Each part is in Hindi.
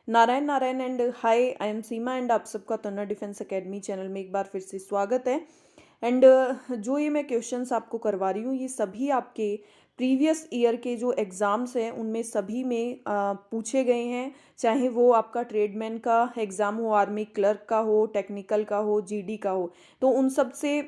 Narayan Narayan and hi, I am Seema and आप सबका तन्ना डिफेंस एकेडमी चैनल में एक बार फिर से स्वागत है। एंड जो ये मैं क्वेश्चंस आपको करवा रही हूँ ये सभी आपके प्रीवियस ईयर के जो एग्ज़ाम्स हैं उनमें सभी में पूछे गए हैं। चाहे वो आपका ट्रेडमैन का एग्ज़ाम हो, आर्मी क्लर्क का हो, टेक्निकल का हो, जीडी का हो, तो उन सब से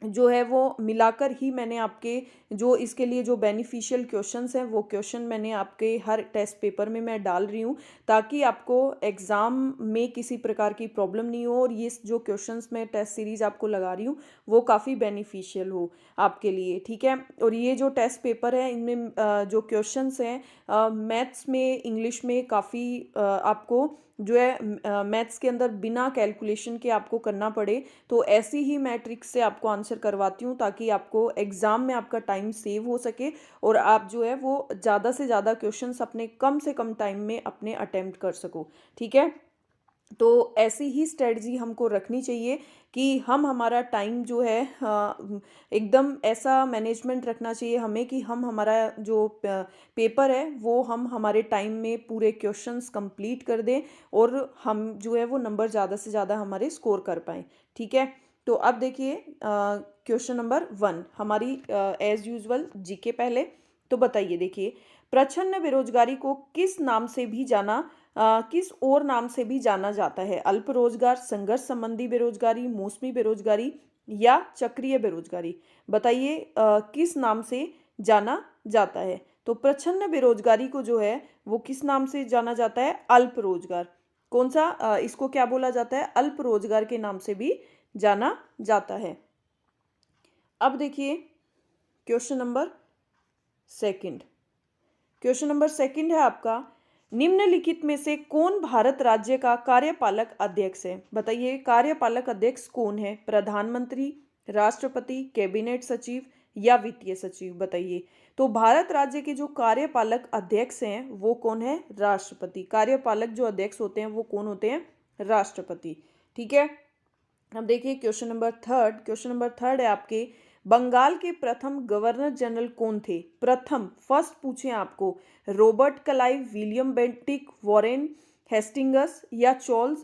जो है वो मिलाकर ही मैंने आपके जो इसके लिए जो बेनिफिशियल क्वेश्चंस हैं वो क्वेश्चन मैंने आपके हर टेस्ट पेपर में मैं डाल रही हूँ, ताकि आपको एग्ज़ाम में किसी प्रकार की प्रॉब्लम नहीं हो और ये जो क्वेश्चंस मैं टेस्ट सीरीज़ आपको लगा रही हूँ वो काफ़ी बेनिफिशियल हो आपके लिए। ठीक है, और ये जो टेस्ट पेपर है इनमें जो क्वेश्चंस हैं मैथ्स में, इंग्लिश में काफ़ी आपको जो है मैथ्स के अंदर बिना कैलकुलेशन के आपको करना पड़े, तो ऐसी ही मैं ट्रिक्स से आपको आंसर करवाती हूँ ताकि आपको एग्ज़ाम में आपका टाइम सेव हो सके और आप जो है वो ज़्यादा से ज़्यादा क्वेश्चंस अपने कम से कम टाइम में अपने अटेम्प्ट कर सको। ठीक है, तो ऐसी ही स्ट्रेटजी हमको रखनी चाहिए कि हम हमारा टाइम जो है एकदम ऐसा मैनेजमेंट रखना चाहिए हमें कि हम हमारा जो पेपर है वो हम हमारे टाइम में पूरे क्वेश्चंस कंप्लीट कर दें और हम जो है वो नंबर ज़्यादा से ज़्यादा हमारे स्कोर कर पाएँ। ठीक है, तो अब देखिए क्वेश्चन नंबर 1 हमारी एज यूजुअल जीके पहले। तो बताइए, देखिए, प्रच्छन्न बेरोजगारी को किस नाम से भी किस और नाम से भी जाना जाता है? अल्प रोजगार, संघर्ष संबंधी बेरोजगारी, मौसमी बेरोजगारी या चक्रीय बेरोजगारी? बताइए किस नाम से जाना जाता है? तो प्रच्छन्न बेरोजगारी को जो है वो किस नाम से जाना जाता है? अल्प रोजगार। कौन सा इसको क्या बोला जाता है? अल्प रोजगार के नाम से भी जाना जाता है। अब देखिए question number second. Question number second है आपका, निम्नलिखित में से कौन भारत राज्य का कार्यपालक अध्यक्ष है? बताइए कार्यपालक अध्यक्ष कौन है? प्रधानमंत्री, राष्ट्रपति, कैबिनेट सचिव या वित्तीय सचिव? बताइए। तो भारत राज्य के जो कार्यपालक अध्यक्ष हैं वो कौन है? राष्ट्रपति। कार्यपालक जो अध्यक्ष होते हैं वो कौन होते हैं? राष्ट्रपति। ठीक है, अब देखिए question number third. Question number third है आपके, बंगाल के प्रथम गवर्नर जनरल कौन थे? प्रथम, फर्स्ट पूछे आपको, Robert Clive, William Bentinck, Warren Hastings या चार्ल्स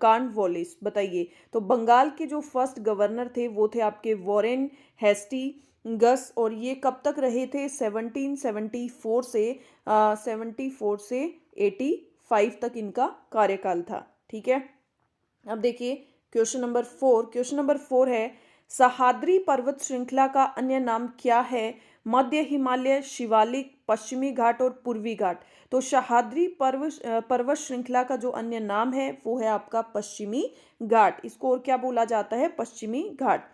कॉर्नवालिस? बताइए। तो बंगाल के जो फर्स्ट गवर्नर थे वो थे आपके वॉरेन हेस्टिंगस, और ये कब तक रहे थे? 1774 से 74 से 85 तक इनका कार्यकाल था। ठीक है, अब देखिए क्वेश्चन नंबर 4। क्वेश्चन नंबर 4 है, सह्याद्री पर्वत श्रृंखला का अन्य नाम क्या है? मध्य हिमालय, शिवालिक, पश्चिमी घाट और पूर्वी घाट? तो सह्याद्री पर्वत श्रृंखला का जो अन्य नाम है वो है आपका पश्चिमी घाट। इसको और क्या बोला जाता है? पश्चिमी घाट।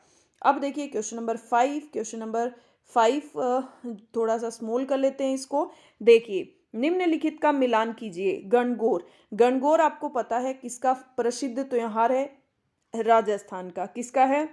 अब देखिए क्वेश्चन नंबर 5। क्वेश्चन नंबर 5 थोड़ा सा स्मॉल कर लेते हैं इसको। देखिए, निम्नलिखित का मिलान कीजिए। गणगौर। गणगौर आपको पता है किसका प्रसिद्ध त्योहार है? राजस्थान का। किसका है?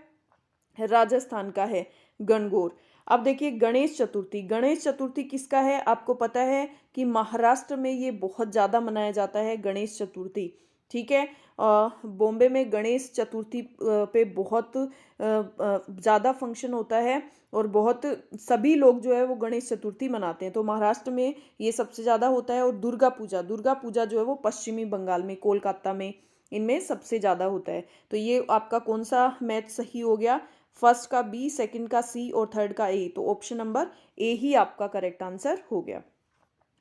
राजस्थान का है गणगौर। अब देखिए गणेश चतुर्थी। गणेश चतुर्थी किसका है? आपको पता है कि महाराष्ट्र में ये बहुत ज़्यादा मनाया जाता है गणेश चतुर्थी। ठीक है, बॉम्बे में गणेश चतुर्थी पे बहुत ज़्यादा फंक्शन होता है और बहुत सभी लोग जो है वो गणेश चतुर्थी मनाते हैं। तो महाराष्ट्र में ये सबसे ज़्यादा होता है। और दुर्गा पूजा, दुर्गा पूजा जो है वो पश्चिमी बंगाल में, कोलकाता में, इनमें सबसे ज़्यादा होता है। तो ये आपका कौन सा मैथ सही हो गया? फर्स्ट का बी, सेकंड का सी और थर्ड का ए। तो ऑप्शन नंबर ए ही आपका करेक्ट आंसर हो गया।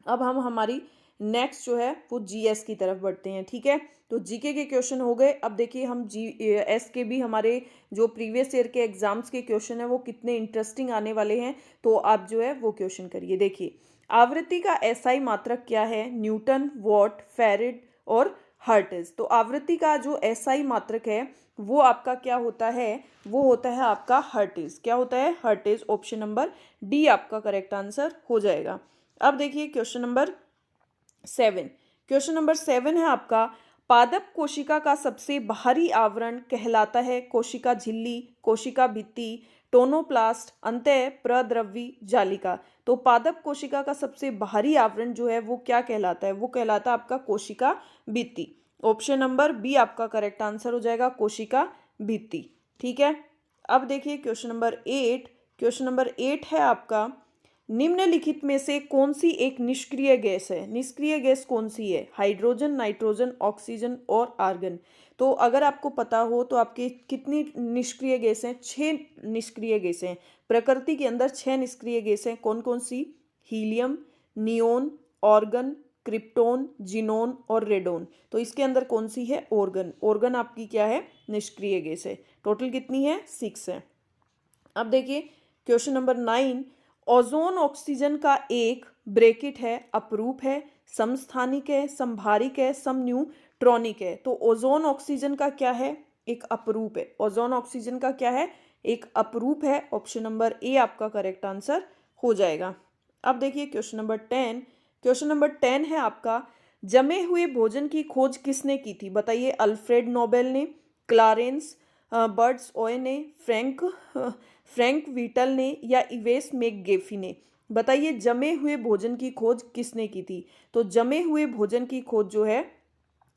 अब हम हमारी नेक्स्ट जो है वो जीएस की तरफ बढ़ते हैं। ठीक है, तो जीके के क्वेश्चन हो गए। अब देखिए हम जीएस के भी हमारे जो प्रीवियस ईयर के एग्जाम्स के क्वेश्चन है वो कितने इंटरेस्टिंग आने वाले हैं, तो आप जो है वो क्वेश्चन करिए। देखिए, आवृत्ति का एसआई मात्रक क्या है? न्यूटन, वॉट, फैराड और हर्ट्ज। तो आवृत्ति का जो एसआई मात्रक है वो आपका क्या होता है? वो होता है आपका हर्ट्ज। क्या होता है? हर्ट्ज। ऑप्शन नंबर डी आपका करेक्ट आंसर हो जाएगा। अब देखिए क्वेश्चन नंबर 7। क्वेश्चन नंबर 7 है आपका, पादप कोशिका का सबसे बाहरी आवरण कहलाता है? कोशिका झिल्ली, कोशिका भित्ति, टोनोप्लास्ट, अंतः प्रद्रव्य जालिका? तो पादप कोशिका का सबसे बाहरी आवरण जो है वो क्या कहलाता है? वो कहलाता है आपका कोशिका भित्ति। ऑप्शन नंबर बी आपका करेक्ट आंसर हो जाएगा, कोशिका भित्ति। ठीक है, अब देखिए क्वेश्चन नंबर 8। क्वेश्चन नंबर 8 है आपका, निम्नलिखित में से कौन सी एक निष्क्रिय गैस है? निष्क्रिय गैस कौन सी है? हाइड्रोजन, नाइट्रोजन, ऑक्सीजन और आर्गन। तो अगर आपको पता हो तो आपकी कितनी निष्क्रिय गैस हैं? 6 निष्क्रिय गैसें हैं। प्रकृति के अंदर 6 निष्क्रिय गैसें कौन कौन सी? Helium, neon, argon, krypton, xenon और रेडोन। तो इसके अंदर कौन सी है? ऑर्गन। ऑर्गन आपकी क्या है? निष्क्रिय गैस है। टोटल कितनी है? 6 है। अब देखिए क्वेश्चन नंबर 9, ओजोन ऑक्सीजन का एक ब्रैकेट है, अपरूप है, समस्थानिक है, संभारिक है, समन्यूट्रॉनिक है। तो ओजोन ऑक्सीजन का क्या है? एक अपरूप है। ओजोन ऑक्सीजन का क्या है? एक अपरूप है। ऑप्शन नंबर ए आपका करेक्ट आंसर हो जाएगा। अब देखिए क्वेश्चन नंबर 10। क्वेश्चन नंबर 10 है आपका, जमे हुए भोजन की खोज किसने की थी? बताइए। अल्फ्रेड नोबेल ने, क्लारेंस बर्ड्स ओए ने, फ्रैंक व्हीटल ने या इवेस मैकगेफी ने? बताइए जमे हुए भोजन की खोज किसने की थी? तो जमे हुए भोजन की खोज जो है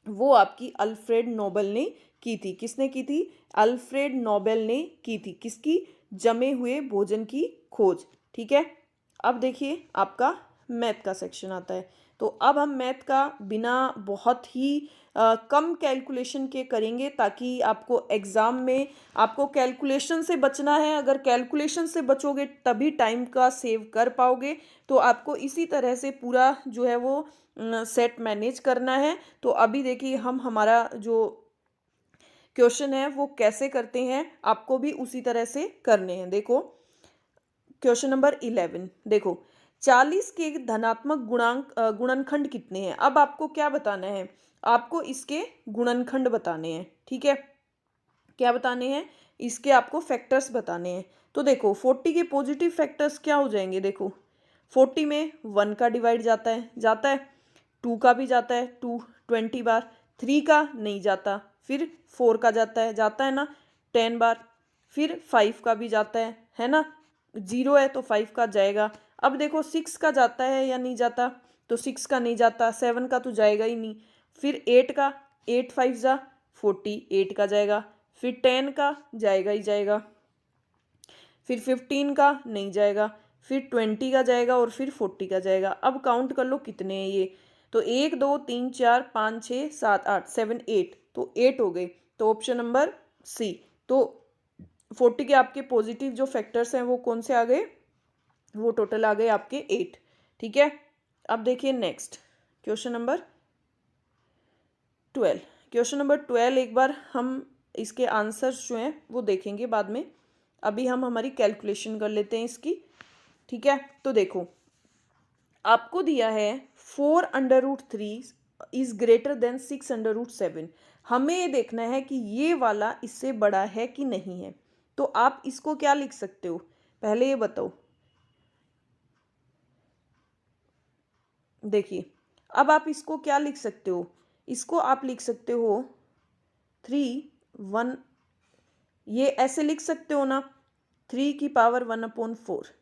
वो आपकी अल्फ्रेड नोबेल ने की थी। किसने की थी? अल्फ्रेड नोबेल ने की थी। किसकी? जमे हुए भोजन की खोज। ठीक है। अब देखिए आपका मैथ का सेक्शन आता है। तो अब हम मैथ का बिना बहुत ही कम कैलकुलेशन के करेंगे, ताकि आपको एग्ज़ाम में आपको कैलकुलेशन से बचना है। अगर कैलकुलेशन से बचोगे तभी टाइम का सेव कर पाओगे। तो आपको इसी तरह से पूरा जो है वो सेट मैनेज करना है। तो अभी देखिए हम हमारा जो क्वेश्चन है वो कैसे करते हैं, आपको भी उसी तरह से करने हैं। देखो क्वेश्चन नंबर 11। देखो 40 के धनात्मक गुणनखंड कितने हैं? अब आपको क्या बताना है? आपको इसके गुणनखंड बताने हैं। ठीक है। क्या बताने हैं? इसके आपको फैक्टर्स बताने हैं। तो देखो 40 के पॉजिटिव फैक्टर्स क्या हो जाएंगे? देखो 40 में 1 का डिवाइड जाता है 2 का भी जाता है 20 बार, 3 का नहीं जाता, फिर 4 का जाता है ना 10 बार, फिर 5 का भी जाता है ना, 0 है तो 5 का जाएगा। अब देखो 6 का जाता है या नहीं जाता? तो 6 का नहीं जाता, 7 का तो जाएगा ही नहीं, फिर 8 का, 8 5 जा 48 का जाएगा, फिर 10 का जाएगा ही जाएगा, फिर 15 का नहीं जाएगा, फिर 20 का जाएगा और फिर 40 का जाएगा। अब काउंट कर लो कितने हैं ये। तो 1 2 3 4 5 6 7 8 7 8, तो 8 हो गए। तो ऑप्शन नंबर सी। तो 40 के आपके पॉजिटिव जो फैक्टर्स हैं वो कौन से आ गए? वो टोटल आ गए आपके 8। ठीक है। अब देखिए next question number 12। Question number 12 एक बार हम इसके आंसर्स जो हैं वो देखेंगे बाद में। अभी हम हमारी कैलकुलेशन कर लेते हैं इसकी। ठीक है। तो देखो आपको दिया है 4√3 इज ग्रेटर देन 6√7। हमें ये देखना है कि ये वाला इससे बड़ा है कि नहीं है। तो आप इसको क्या लिख सकते हो? पहले ये बताओ। देखिए अब आप इसको क्या लिख सकते हो? इसको आप लिख सकते हो 3 1, ये ऐसे लिख सकते हो ना, 3 की पावर 1/4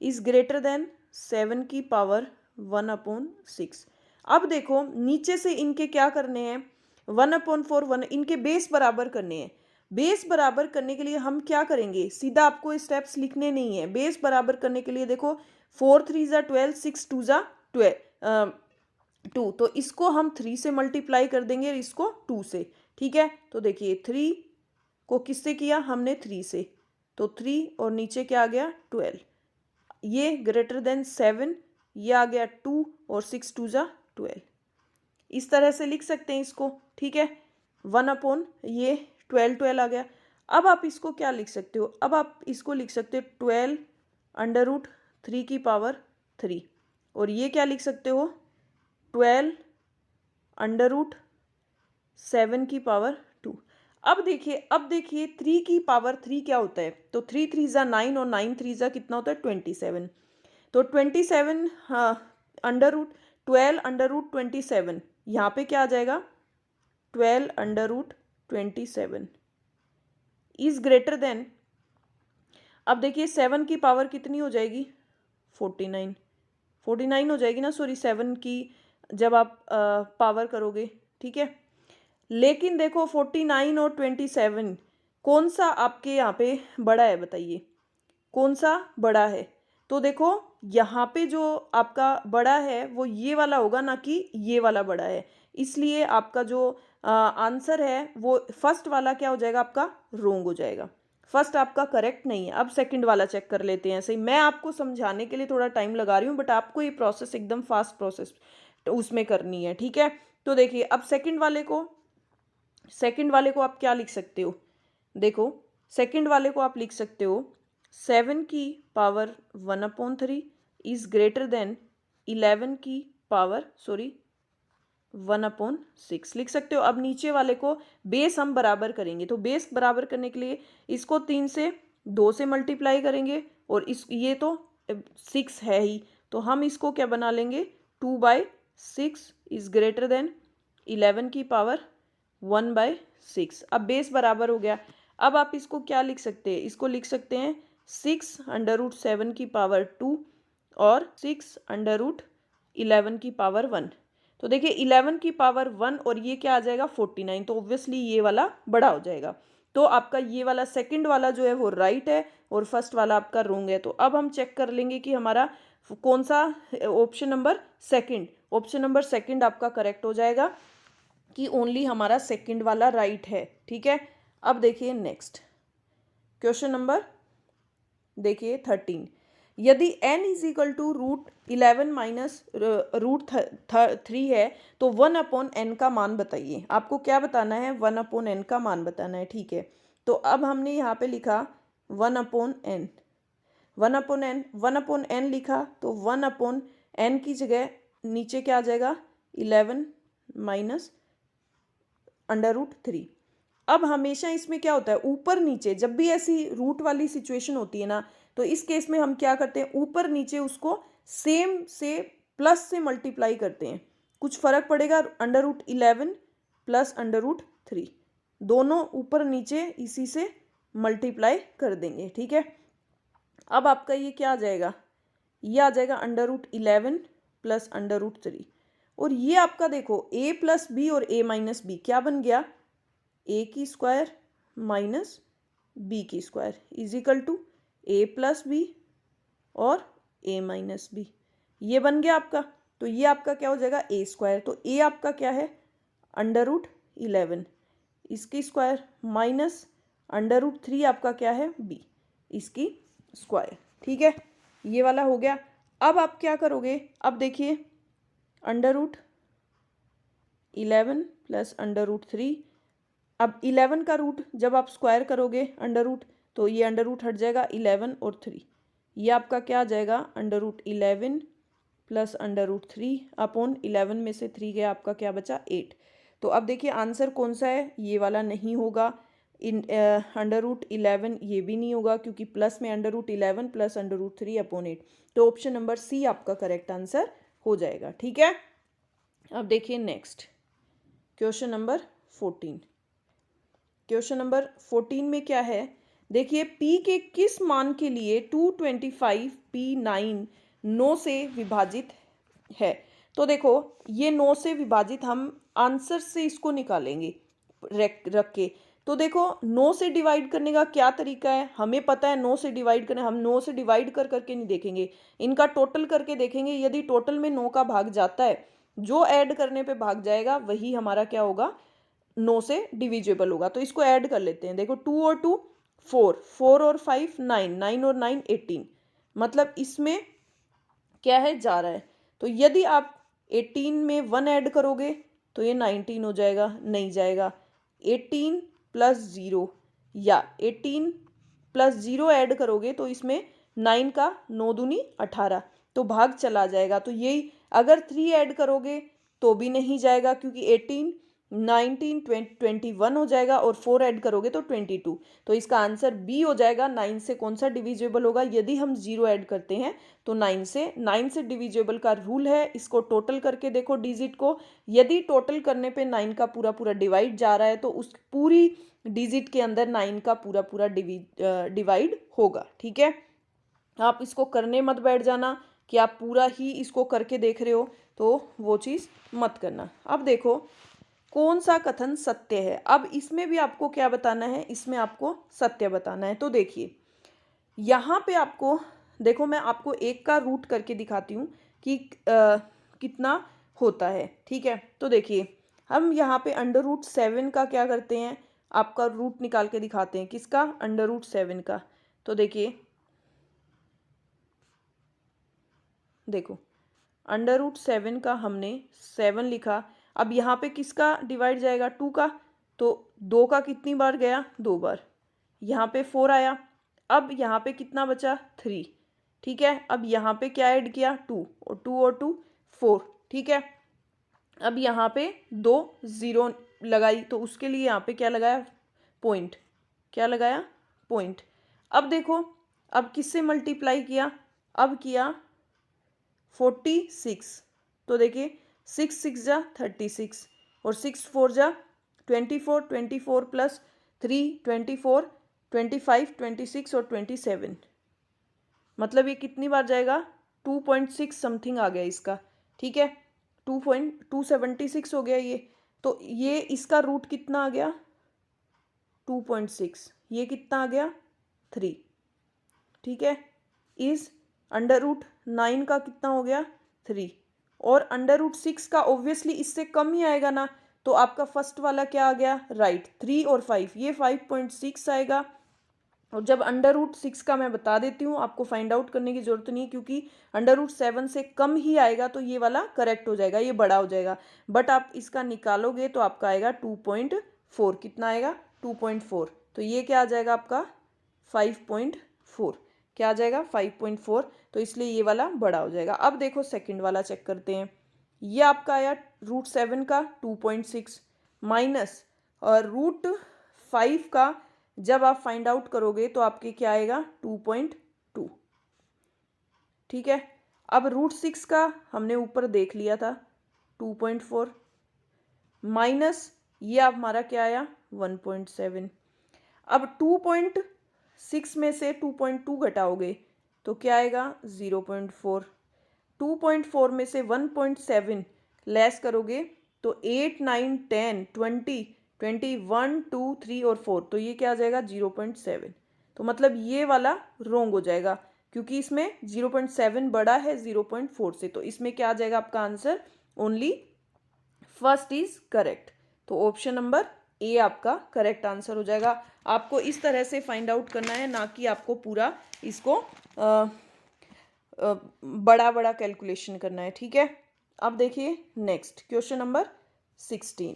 इज ग्रेटर देन 7 की पावर 1/6। अब देखो नीचे से इनके क्या करने हैं? 1/4 1, इनके बेस बराबर करने हैं। बेस बराबर करने के लिए हम क्या करेंगे? सीधा आपको स्टेप्स लिखने नहीं है। बेस बराबर करने के लिए देखो 4 3 ज़ा 12, 6 2 ज़ा 2, तो इसको हम 3 से मल्टीप्लाई कर देंगे और इसको 2 से। ठीक है। तो देखिए 3 को किससे किया? हमने 3 से, तो 3 और नीचे क्या आ गया? 12। ये ग्रेटर देन 7, ये आ गया 2 और 6 2 ज़ा 12। इस तरह से लिख सकते हैं इसको। ठीक है। 1 ये 12 आ गया। अब आप इसको क्या लिख सकते हो? अब आप इसको लिख सकते हो 12√3 की पावर 3, और ये क्या लिख सकते हो? 12√7 की पावर 2। अब देखिए 3 की पावर 3 क्या होता है? तो 3 3 ज़ा 9 और 9 3 ज़ा कितना होता है? 27। तो 27 12√27 यहाँ पे क्या आ जाएगा? 12√27 इज ग्रेटर देन, अब देखिए 7 की पावर कितनी हो जाएगी? 49 हो जाएगी ना, सॉरी 7 की जब आप पावर करोगे। ठीक है। लेकिन देखो 49 और 27 कौन सा आपके यहाँ पे बड़ा है? बताइए कौन सा बड़ा है? तो देखो यहाँ पे जो आपका बड़ा है वो ये वाला होगा, ना कि ये वाला बड़ा है, इसलिए आपका जो आंसर है वो फर्स्ट वाला क्या हो जाएगा, आपका रोंग हो जाएगा। फर्स्ट आपका करेक्ट नहीं है। अब सेकंड वाला चेक कर लेते हैं। ऐसे ही मैं आपको समझाने के लिए थोड़ा टाइम लगा रही हूँ, बट आपको ये प्रोसेस एकदम फास्ट प्रोसेस उसमें करनी है, ठीक है। तो देखिए अब सेकंड वाले को आप क्या लिख सकते हो, देखो सेकंड वाले को आप लिख सकते हो 7 की पावर 1/3 इज ग्रेटर देन 11 की पावर 1/6 लिख सकते हो। अब नीचे वाले को बेस हम बराबर करेंगे, तो बेस बराबर करने के लिए इसको 3 से 2 से मल्टीप्लाई करेंगे, और इस ये तो 6 है ही, तो हम इसको क्या बना लेंगे, 2/6 इज ग्रेटर देन 11 की पावर 1/6। अब बेस बराबर हो गया। अब आप इसको क्या लिख सकते हैं, इसको लिख सकते हैं 6√7 की पावर 2 और 6√11 की पावर 1। तो देखिए 11 की पावर 1 और ये क्या आ जाएगा 49, तो ऑब्वियसली ये वाला बड़ा हो जाएगा। तो आपका ये वाला सेकंड वाला जो है वो राइट है और फर्स्ट वाला आपका रॉन्ग है। तो अब हम चेक कर लेंगे कि हमारा कौन सा ऑप्शन नंबर सेकंड आपका करेक्ट हो जाएगा, कि ओनली हमारा सेकंड वाला राइट है, ठीक है। अब देखिए नेक्स्ट क्वेश्चन नंबर देखिए 13। यदि n is equal to √11 minus √3 है तो 1/n का मान बताइए। आपको क्या बताना है, 1/n का मान बताना है, ठीक है। तो अब हमने यहाँ पे लिखा 1/n 1/n लिखा, तो 1/n की जगह नीचे क्या आ जाएगा 11 माइनस √3। अब हमेशा इसमें क्या होता है, ऊपर नीचे जब भी ऐसी रूट वाली सिचुएशन होती है ना, तो इस केस में हम क्या करते हैं, ऊपर नीचे उसको सेम से प्लस से मल्टीप्लाई करते हैं। कुछ फर्क पड़ेगा, √11 प्लस √3 दोनों ऊपर नीचे इसी से मल्टीप्लाई कर देंगे, ठीक है। अब आपका ये क्या आ जाएगा, ये आ जाएगा √11 प्लस √3, और ये आपका देखो a प्लस बी और a माइनस बी क्या बन गया, a की स्क्वायर माइनस b की square is equal to a plus b और a माइनस बी, ये बन गया आपका। तो ये आपका क्या हो जाएगा a स्क्वायर, तो a आपका क्या है √11 इसकी स्क्वायर माइनस √3 आपका क्या है b इसकी स्क्वायर, ठीक है। ये वाला हो गया। अब आप क्या करोगे, अब देखिए √11 प्लस √3, अब 11 का रूट जब आप स्क्वायर करोगे अंडर रूट, तो ये अंडर रूट हट जाएगा 11 और 3, ये आपका क्या आ जाएगा √11 प्लस √3 अपॉन 11 में से 3 गया, आपका क्या बचा 8। तो अब देखिए आंसर कौन सा है, ये वाला नहीं होगा, √11 ये भी नहीं होगा, क्योंकि प्लस में √11 प्लस √3 अपॉन 8। तो ऑप्शन नंबर सी आपका करेक्ट आंसर हो जाएगा, ठीक है। अब देखिए next question number 14। Question number 14 में क्या है, देखिए p के किस मान के लिए 225p9 9 से विभाजित है। तो देखो ये 9 से विभाजित, हम आंसर से इसको निकालेंगे रख के। तो देखो 9 से डिवाइड करने का क्या तरीका है, हमें पता है 9 से डिवाइड करना, हम 9 से डिवाइड करके नहीं देखेंगे, इनका टोटल करके देखेंगे। यदि टोटल में 9 का भाग जाता है, जो ऐड करने पे भाग जाएगा वही हमारा क्या होगा 9 से डिविजिबल होगा। तो इसको ऐड कर लेते हैं, देखो 2 और 2 4, 4 और 5 9, 9 और 9 18, मतलब इसमें क्या है जा रहा है। तो यदि आप 18 में 1 ऐड करोगे तो ये 19 हो जाएगा, नहीं जाएगा। 18 प्लस 0 या 18 प्लस 0 ऐड करोगे तो इसमें 9 का 9 दूनी 18, तो भाग चला जाएगा। तो यही अगर 3 ऐड करोगे तो भी नहीं जाएगा, क्योंकि 18 19 21 हो जाएगा, और 4 ऐड करोगे तो 22। तो इसका आंसर बी हो जाएगा। 9 से कौन सा डिविजिबल होगा, यदि हम 0 ऐड करते हैं तो 9 से डिविजिबल का रूल है। इसको टोटल करके देखो डिजिट को, यदि टोटल करने पे 9 का पूरा पूरा डिवाइड जा रहा है तो उस पूरी डिजिट के अंदर 9 का पूरा पूरा डिवाइड होगा, ठीक है। आप इसको करने मत बैठ जाना कि आप पूरा ही इसको करके देख रहे हो, तो वो चीज़ मत करना। अब देखो कौन सा कथन सत्य है। अब इसमें भी आपको क्या बताना है, इसमें आपको सत्य बताना है। तो देखिए यहाँ पे आपको देखो मैं आपको एक का रूट करके दिखाती हूँ कि कितना होता है। ठीक है, तो देखिए हम यहाँ पे √7 का क्या करते हैं, आपका रूट निकाल के दिखाते हैं। किसका? √7 का। तो देखिए, देखो √7 का हमने 7 लिखा। अब यहाँ पे किसका डिवाइड जाएगा? 2 का। तो 2 का कितनी बार गया? 2 बार। यहाँ पे 4 आया। अब यहाँ पे कितना बचा? 3। ठीक है, अब यहाँ पे क्या ऐड किया? 2 और 2 4। ठीक है, अब यहाँ पे 2 0 लगाई, तो उसके लिए यहाँ पे क्या लगाया? पॉइंट। क्या लगाया? पॉइंट। अब देखो, अब किससे मल्टीप्लाई किया? अब किया 46। तो देखिए 6 6 जा 36 और 6 4 जा 24, 24 प्लस 3 24, 25 26 और 27। मतलब ये कितनी बार जाएगा? 2.6 समथिंग आ गया इसका। ठीक है, 2.276 हो गया ये। तो ये इसका रूट कितना आ गया? 2.6। ये कितना आ गया? 3। ठीक है, इज √9 का कितना हो गया? 3। और √6 का ऑब्वियसली इससे कम ही आएगा ना, तो आपका फर्स्ट वाला क्या आ गया? राइट, 3 और 5, ये 5.6 आएगा। और जब √6 का मैं बता देती हूँ, आपको फाइंड आउट करने की जरूरत नहीं है, क्योंकि √7 से कम ही आएगा तो ये वाला करेक्ट हो जाएगा, ये बड़ा हो जाएगा। बट आप इसका निकालोगे तो आपका आएगा 2.4। कितना आएगा? 2.4। तो ये क्या आ जाएगा आपका? 5.4। क्या आ जाएगा? 5.4। तो इसलिए ये वाला बड़ा हो जाएगा। अब देखो सेकंड वाला चेक करते हैं। ये आपका आया √7 का 2.6 माइनस और √5 का जब आप फाइंड आउट करोगे तो आपके क्या आएगा? 2.2। ठीक है, अब √6 का हमने ऊपर देख लिया था 2.4 माइनस ये अब हमारा क्या आया? 1.7। अब 2.6 में से 2.2 घटाओगे तो क्या आएगा? 0.4। 2.4 में से 1.7 लेस करोगे तो 8 9 10 20 21 2 3 और 4, तो ये क्या आ जाएगा? 0.7। तो मतलब ये वाला रोंग हो जाएगा, क्योंकि इसमें 0.7 बड़ा है 0.4 से। तो इसमें क्या आ जाएगा आपका answer? Only first is correct. तो ऑप्शन नंबर ए आपका करेक्ट आंसर हो जाएगा। आपको इस तरह से फाइंड आउट करना है, ना कि आपको पूरा इसको बड़ा बड़ा कैलकुलेशन करना है। ठीक है, अब देखिए next question number 16।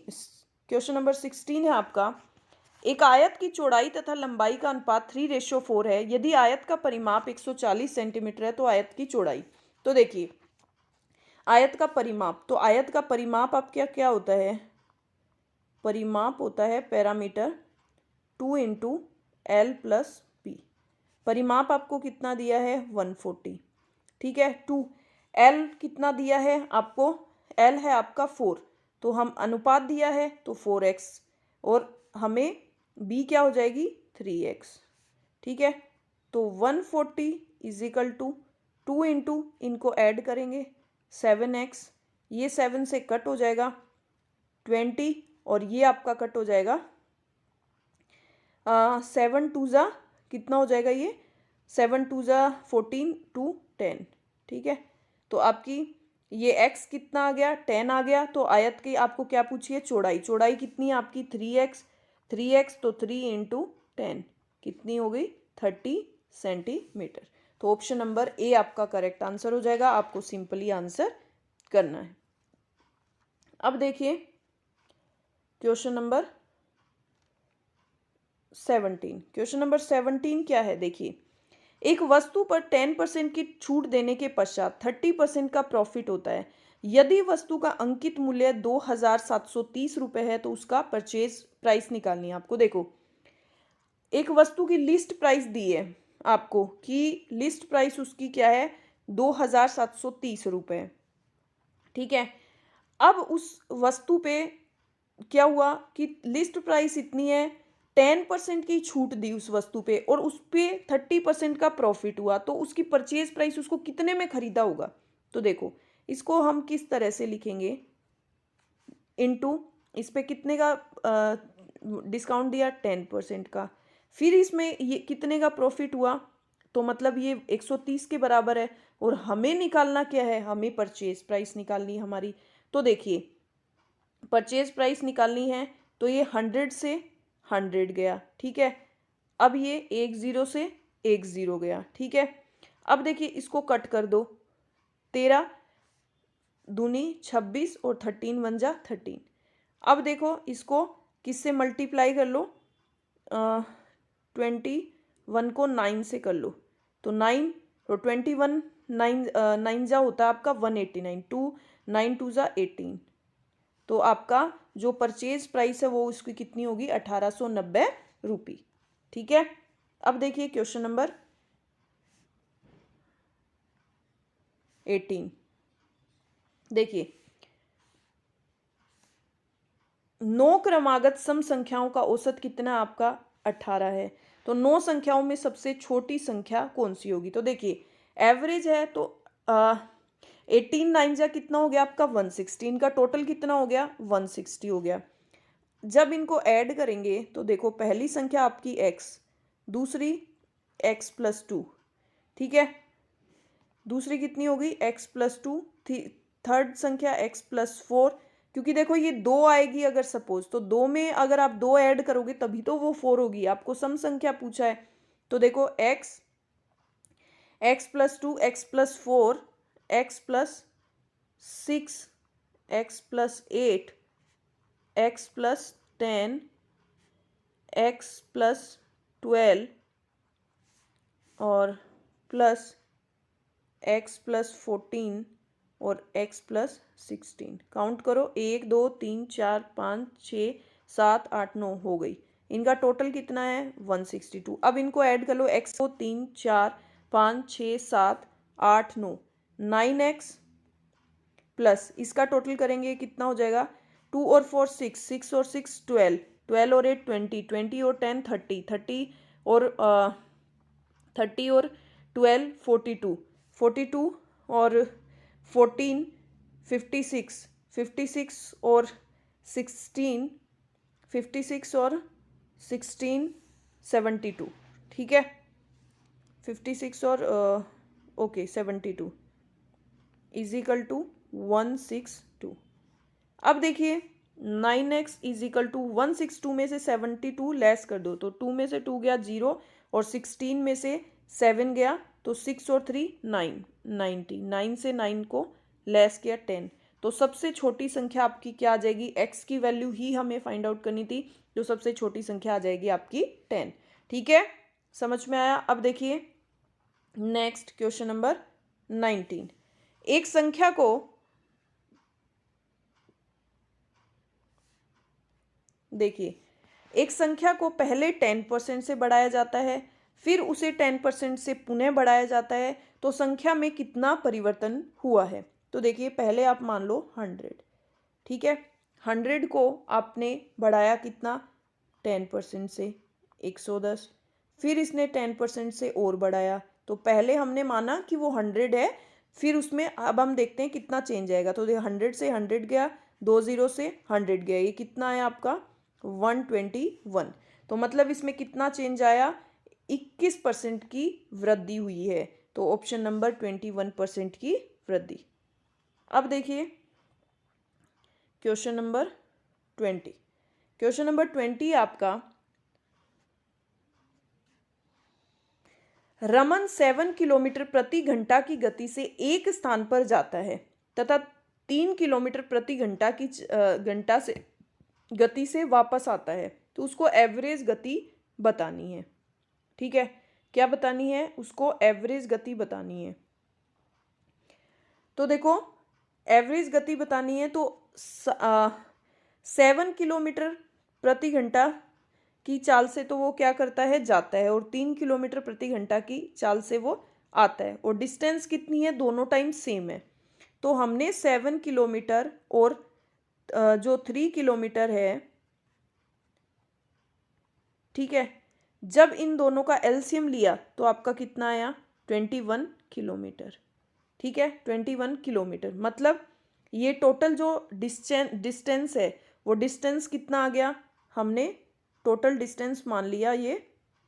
Question number 16 है आपका, एक आयत की चौड़ाई तथा लंबाई का अनुपात 3:4 है। यदि आयत का परिमाप 140 सेंटीमीटर है तो आयत की चौड़ाई। तो देखिए आयत का परिमाप, तो आयत का परिमाप आप क्या क्या होता है? परिमाप होता है पैरामीटर 2 × L + P। परिमाप आपको कितना दिया है? 140। ठीक है, 2 L कितना दिया है आपको? L है आपका 4, तो हम अनुपात दिया है तो 4x, और हमें B क्या हो जाएगी? 3x। ठीक है, तो 140 = 2 × इनको ऐड करेंगे 7x, ये 7 से कट हो जाएगा 20, और ये आपका कट हो जाएगा 7 2 ज़ा कितना हो जाएगा? ये 7 2 ज़ा 14 2 10। ठीक है, तो आपकी ये x कितना आ गया? 10 आ गया। तो आयत की आपको क्या पूछिए? चौड़ाई। चौड़ाई कितनी है आपकी? 3x। 3x तो 3 × 10 कितनी हो गई? 30 सेंटीमीटर। तो ऑप्शन नंबर ए आपका करेक्ट आंसर हो जाएगा। आपको सिंपली आंसर करना है। अब देखिए क्वेश्चन नंबर 17। क्वेश्चन नंबर 17 क्या है? देखिए, एक वस्तु पर 10% की छूट देने के पश्चात 30% का प्रॉफिट होता है। यदि वस्तु का अंकित मूल्य 2,730 रुपये है तो उसका परचेज प्राइस निकालनी है आपको। देखो, एक वस्तु की लिस्ट प्राइस दी है आपको, कि लिस्ट प्राइस उसकी क्या है? 2,730 रुपये। ठीक है, अब उस वस्तु पे क्या हुआ कि लिस्ट प्राइस इतनी है, 10% की छूट दी उस वस्तु पे, और उस पे 30% का प्रॉफिट हुआ, तो उसकी परचेज प्राइस उसको कितने में खरीदा होगा? तो देखो इसको हम किस तरह से लिखेंगे? इनटू इस पे कितने का डिस्काउंट दिया? 10% का। फिर इसमें ये कितने का प्रॉफिट हुआ? तो मतलब ये 130 के बराबर है। और हमें निकालना क्या है, हमें परचेज प्राइस निकालनी है हमारी। तो देखिए परचेज प्राइस निकालनी है, तो ये 100 से 100 गया, ठीक है। अब ये 10 से 10 गया, ठीक है। अब देखिए इसको कट कर दो, 13 दूनी 26 और 13 बन जा 13। अब देखो इसको किससे मल्टीप्लाई कर लो, 21 को 9 से कर लो, तो 9, तो 21 9 जा होता है आपका 189, 2 9 2 जा 18। तो आपका जो परचेज प्राइस है वो उसकी कितनी होगी, 1890 रुपये, ठीक है। अब देखिए क्वेश्चन नंबर 18। देखिए 9 क्रमागत सम संख्याओं का औसत कितना आपका 18 है। तो 9 संख्याओं में सबसे छोटी संख्या कौन सी होगी। तो देखिए एवरेज है, तो 18 9 जा कितना हो गया आपका 116, का टोटल कितना हो गया 160 हो गया। जब इनको ऐड करेंगे तो देखो पहली संख्या आपकी x, दूसरी x प्लस 2, ठीक है, दूसरी कितनी होगी x प्लस 2, थर्ड संख्या x प्लस 4, क्योंकि देखो ये 2 आएगी अगर सपोज, तो 2 में अगर आप 2 ऐड करोगे तभी तो वो 4 होगी, आपको सम संख्या पूछा है। तो देखो x plus 2, x plus 4, x plus 6, x plus 8, x plus 10, x plus 12 और प्लस x प्लस 14 और x प्लस 16। काउंट करो 1 2 3 4 5 6 7 8 9 हो गई। इनका टोटल कितना है 162। अब इनको ऐड कर लो, x को 3 4 5 6 7 8 9, 9x प्लस इसका टोटल करेंगे कितना हो जाएगा, 2 और 4 6, 6 और 6 12, 12 और 8 20, 20 और 10 30, 30 और 30 और 12 42, 42 और 14 56, 56 और 16, 56 और 16 72, ठीक है, 56 और ओके 72 इज इक्वल टू 162। अब देखिए 9x इज इक्वल टू 162 में से 72 लेस कर दो, तो 2 में से 2 गया 0 और 16 में से 7 गया, तो 6 और 3 9, 90, 9 से 9 को लेस किया 10। तो सबसे छोटी संख्या आपकी क्या आ जाएगी, x की वैल्यू ही हमें फाइंड आउट करनी थी, जो सबसे छोटी संख्या आ जाएगी आपकी 10, ठीक है, समझ में आया। अब देखिए नेक्स्ट क्वेश्चन नंबर 19। एक संख्या को देखिए, एक संख्या को पहले 10% से बढ़ाया जाता है, फिर उसे 10% से पुनः बढ़ाया जाता है, तो संख्या में कितना परिवर्तन हुआ है। तो देखिए पहले आप मान लो 100, ठीक है, 100 को आपने बढ़ाया कितना 10% से 110, फिर इसने 10% से और बढ़ाया, तो पहले हमने माना कि वो 100 है, फिर उसमें अब हम देखते हैं कितना चेंज आएगा। तो 100 से 100 गया, 20 से 100 गया, ये कितना है आपका 121। तो मतलब इसमें कितना चेंज आया, 21% की वृद्धि हुई है। तो ऑप्शन नंबर 21% की वृद्धि। अब देखिए क्वेश्चन नंबर 20। क्वेश्चन नंबर 20 आपका, रमन 7 किलोमीटर प्रति घंटा की गति से एक स्थान पर जाता है तथा 3 किलोमीटर प्रति घंटा की घंटा से गति से वापस आता है, तो उसको एवरेज गति बतानी है, ठीक है, क्या बतानी है, उसको एवरेज गति बतानी है। तो देखो एवरेज गति बतानी है, तो 7 किलोमीटर प्रति घंटा की चाल से तो वो क्या करता है, जाता है, और 3 किलोमीटर प्रति घंटा की चाल से वो आता है, और डिस्टेंस कितनी है, दोनों टाइम सेम है। तो हमने 7 किलोमीटर और जो 3 किलोमीटर है, ठीक है, जब इन दोनों का एलसीएम लिया तो आपका कितना आया 21 किलोमीटर, ठीक है, 21 किलोमीटर। मतलब ये टोटल जो डिस्टेंस है, वो डिस्टेंस कितना आ गया, हमने टोटल डिस्टेंस मान लिया ये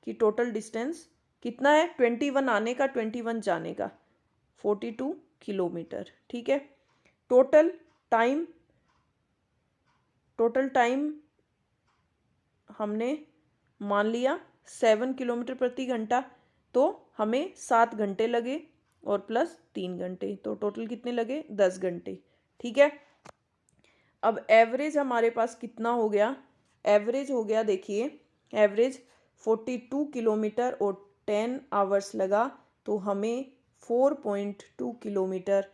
कि टोटल डिस्टेंस कितना है, 21 आने का 21 जाने का, 42 किलोमीटर। ठीक है, टोटल टाइम हमने मान लिया 7 किलोमीटर प्रति घंटा, तो हमें 7 घंटे लगे और प्लस 3 घंटे, तो टोटल कितने लगे, 10 घंटे। ठीक है, अब एवरेज हमारे पास कितना हो गया, एवरेज हो गया, देखिए एवरेज 42 किलोमीटर और 10 आवर्स लगा, तो हमें 4.2 किलोमीटर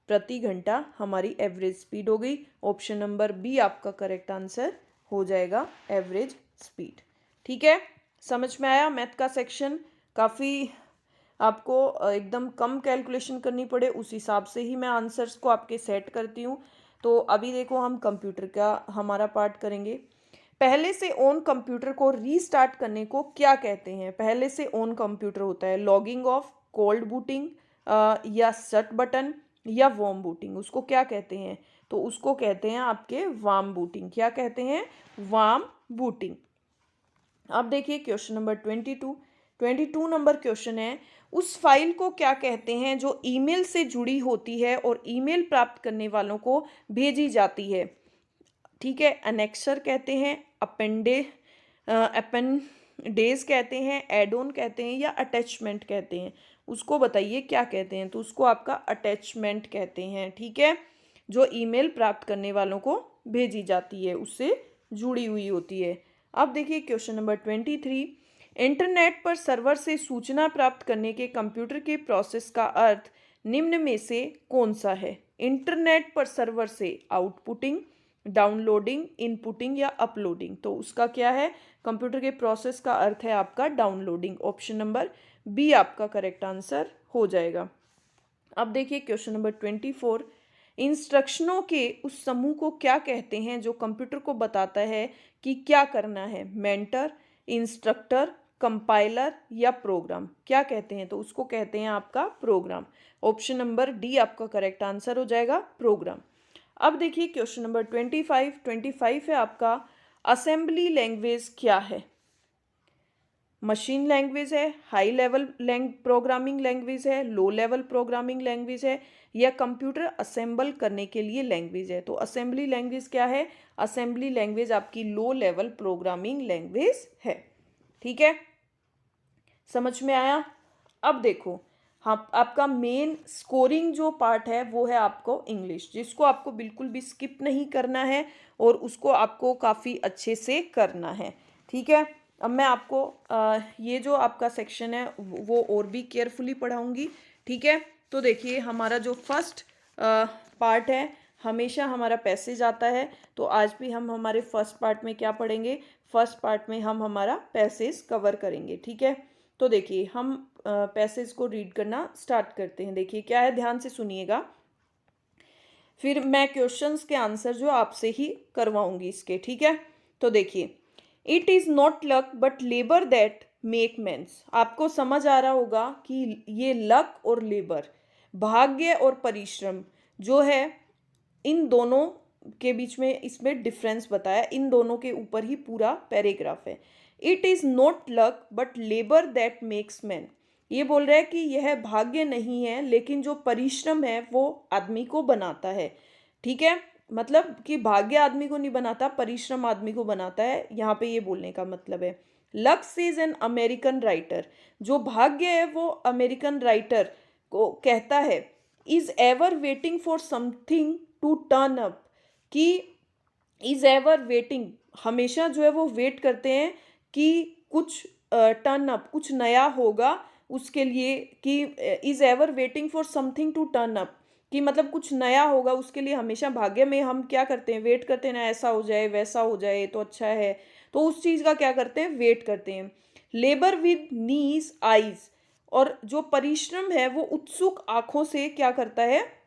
प्रति घंटा हमारी एवरेज स्पीड हो गई। ऑप्शन नंबर बी आपका करेक्ट आंसर हो जाएगा, एवरेज स्पीड। ठीक है, समझ में आया। मैथ का सेक्शन काफ़ी आपको एकदम कम कैलकुलेशन करनी पड़े उस हिसाब से ही मैं आंसर्स को आपके सेट करती हूँ। तो अभी देखो हम कंप्यूटर का हमारा पार्ट करेंगे। पहले से ऑन कंप्यूटर को रीस्टार्ट करने को क्या कहते हैं? पहले से ऑन कंप्यूटर होता है लॉगिंग ऑफ, कोल्ड बूटिंग या शट बटन या वार्म बूटिंग, उसको क्या कहते हैं? तो उसको कहते हैं आपके वार्म बूटिंग। क्या कहते हैं? Warm booting. अब देखिए क्वेश्चन नंबर 22 नंबर क्वेश्चन है, उस फाइल को क्या कहते हैं जो ईमेल से जुड़ी होती है और ईमेल प्राप्त करने वालों को भेजी जाती है? ठीक है, अनेक्सर कहते हैं, अपेंडेज कहते हैं, एड ऑन कहते हैं या अटैचमेंट कहते हैं? उसको बताइए क्या कहते हैं? तो उसको आपका अटैचमेंट कहते हैं। ठीक है, जो ईमेल प्राप्त करने वालों को भेजी जाती है उससे जुड़ी हुई होती है। अब देखिए क्वेश्चन नंबर 23, इंटरनेट पर सर्वर से सूचना प्राप्त करने के कंप्यूटर के प्रोसेस का अर्थ निम्न में से कौन सा है? इंटरनेट पर सर्वर से आउटपुटिंग, डाउनलोडिंग, इनपुटिंग या अपलोडिंग? तो उसका क्या है? कंप्यूटर के प्रोसेस का अर्थ है आपका डाउनलोडिंग। ऑप्शन नंबर बी आपका करेक्ट आंसर हो जाएगा। अब देखिए क्वेश्चन नंबर 24, इंस्ट्रक्शनों के उस समूह को क्या कहते हैं जो कंप्यूटर को बताता है कि क्या करना है? मेंटर, इंस्ट्रक्टर, कंपाइलर या प्रोग्राम? क्या कहते हैं? तो उसको कहते हैं आपका प्रोग्राम। ऑप्शन नंबर डी आपका करेक्ट आंसर हो जाएगा, प्रोग्राम। अब देखिए क्वेश्चन नंबर 25 है आपका, असेंबली लैंग्वेज क्या है? मशीन लैंग्वेज है, हाई लेवल प्रोग्रामिंग लैंग्वेज है, लो लेवल प्रोग्रामिंग लैंग्वेज है या कंप्यूटर असेंबल करने के लिए लैंग्वेज है? तो असेंबली लैंग्वेज क्या है? असेंबली लैंग्वेज आपकी लो लेवल प्रोग्रामिंग लैंग्वेज है। ठीक है, समझ में आया? अब देखो, हाँ, आपका मेन स्कोरिंग जो पार्ट है वो है आपको इंग्लिश, जिसको आपको बिल्कुल भी स्किप नहीं करना है और उसको आपको काफ़ी अच्छे से करना है। ठीक है, अब मैं आपको ये जो आपका सेक्शन है वो और भी केयरफुली पढ़ाऊंगी। ठीक है, तो देखिए हमारा जो फर्स्ट पार्ट है हमेशा हमारा पैसेज आता है, तो आज भी हम हमारे फर्स्ट पार्ट में क्या पढ़ेंगे? फर्स्ट पार्ट में हम हमारा पैसेज कवर करेंगे। ठीक है, तो देखिए हम पैसेज को रीड करना स्टार्ट करते हैं। देखिए क्या है, ध्यान से सुनिएगा, फिर मैं क्वेश्चंस के आंसर जो आपसे ही करवाऊंगी इसके। ठीक है, तो देखिए, it is not luck but labour that make mans. आपको समझ आ रहा होगा कि ये लक और लेबर, भाग्य और परिश्रम जो है, इन दोनों के बीच में इसमें डिफरेंस बताया, इन दोनों के ऊपर ही पूरा पैराग्राफ है। It is not luck but labour that makes man, ये बोल रहा है कि यह भाग्य नहीं है लेकिन जो परिश्रम है वो आदमी को बनाता है। ठीक है, मतलब कि भाग्य आदमी को नहीं बनाता, परिश्रम आदमी को बनाता है, यहाँ पे ये बोलने का मतलब है। Luck is an American writer, जो भाग्य है वो अमेरिकन राइटर को कहता है, is ever waiting for something to turn up, कि इज एवर वेटिंग, हमेशा जो है वो वेट करते हैं कि कुछ टर्न अप, कुछ नया होगा उसके लिए, कि is ever waiting for something to turn up, कि मतलब कुछ नया होगा उसके लिए हमेशा भाग्य में हम क्या करते हैं? वेट करते हैं ना, ऐसा हो जाए वैसा हो जाए तो अच्छा है, तो उस चीज़ का क्या करते हैं? वेट करते हैं। लेबर विद नीज आईज, और जो परिश्रम है वो उत्सुक आंखों से क्या करता है?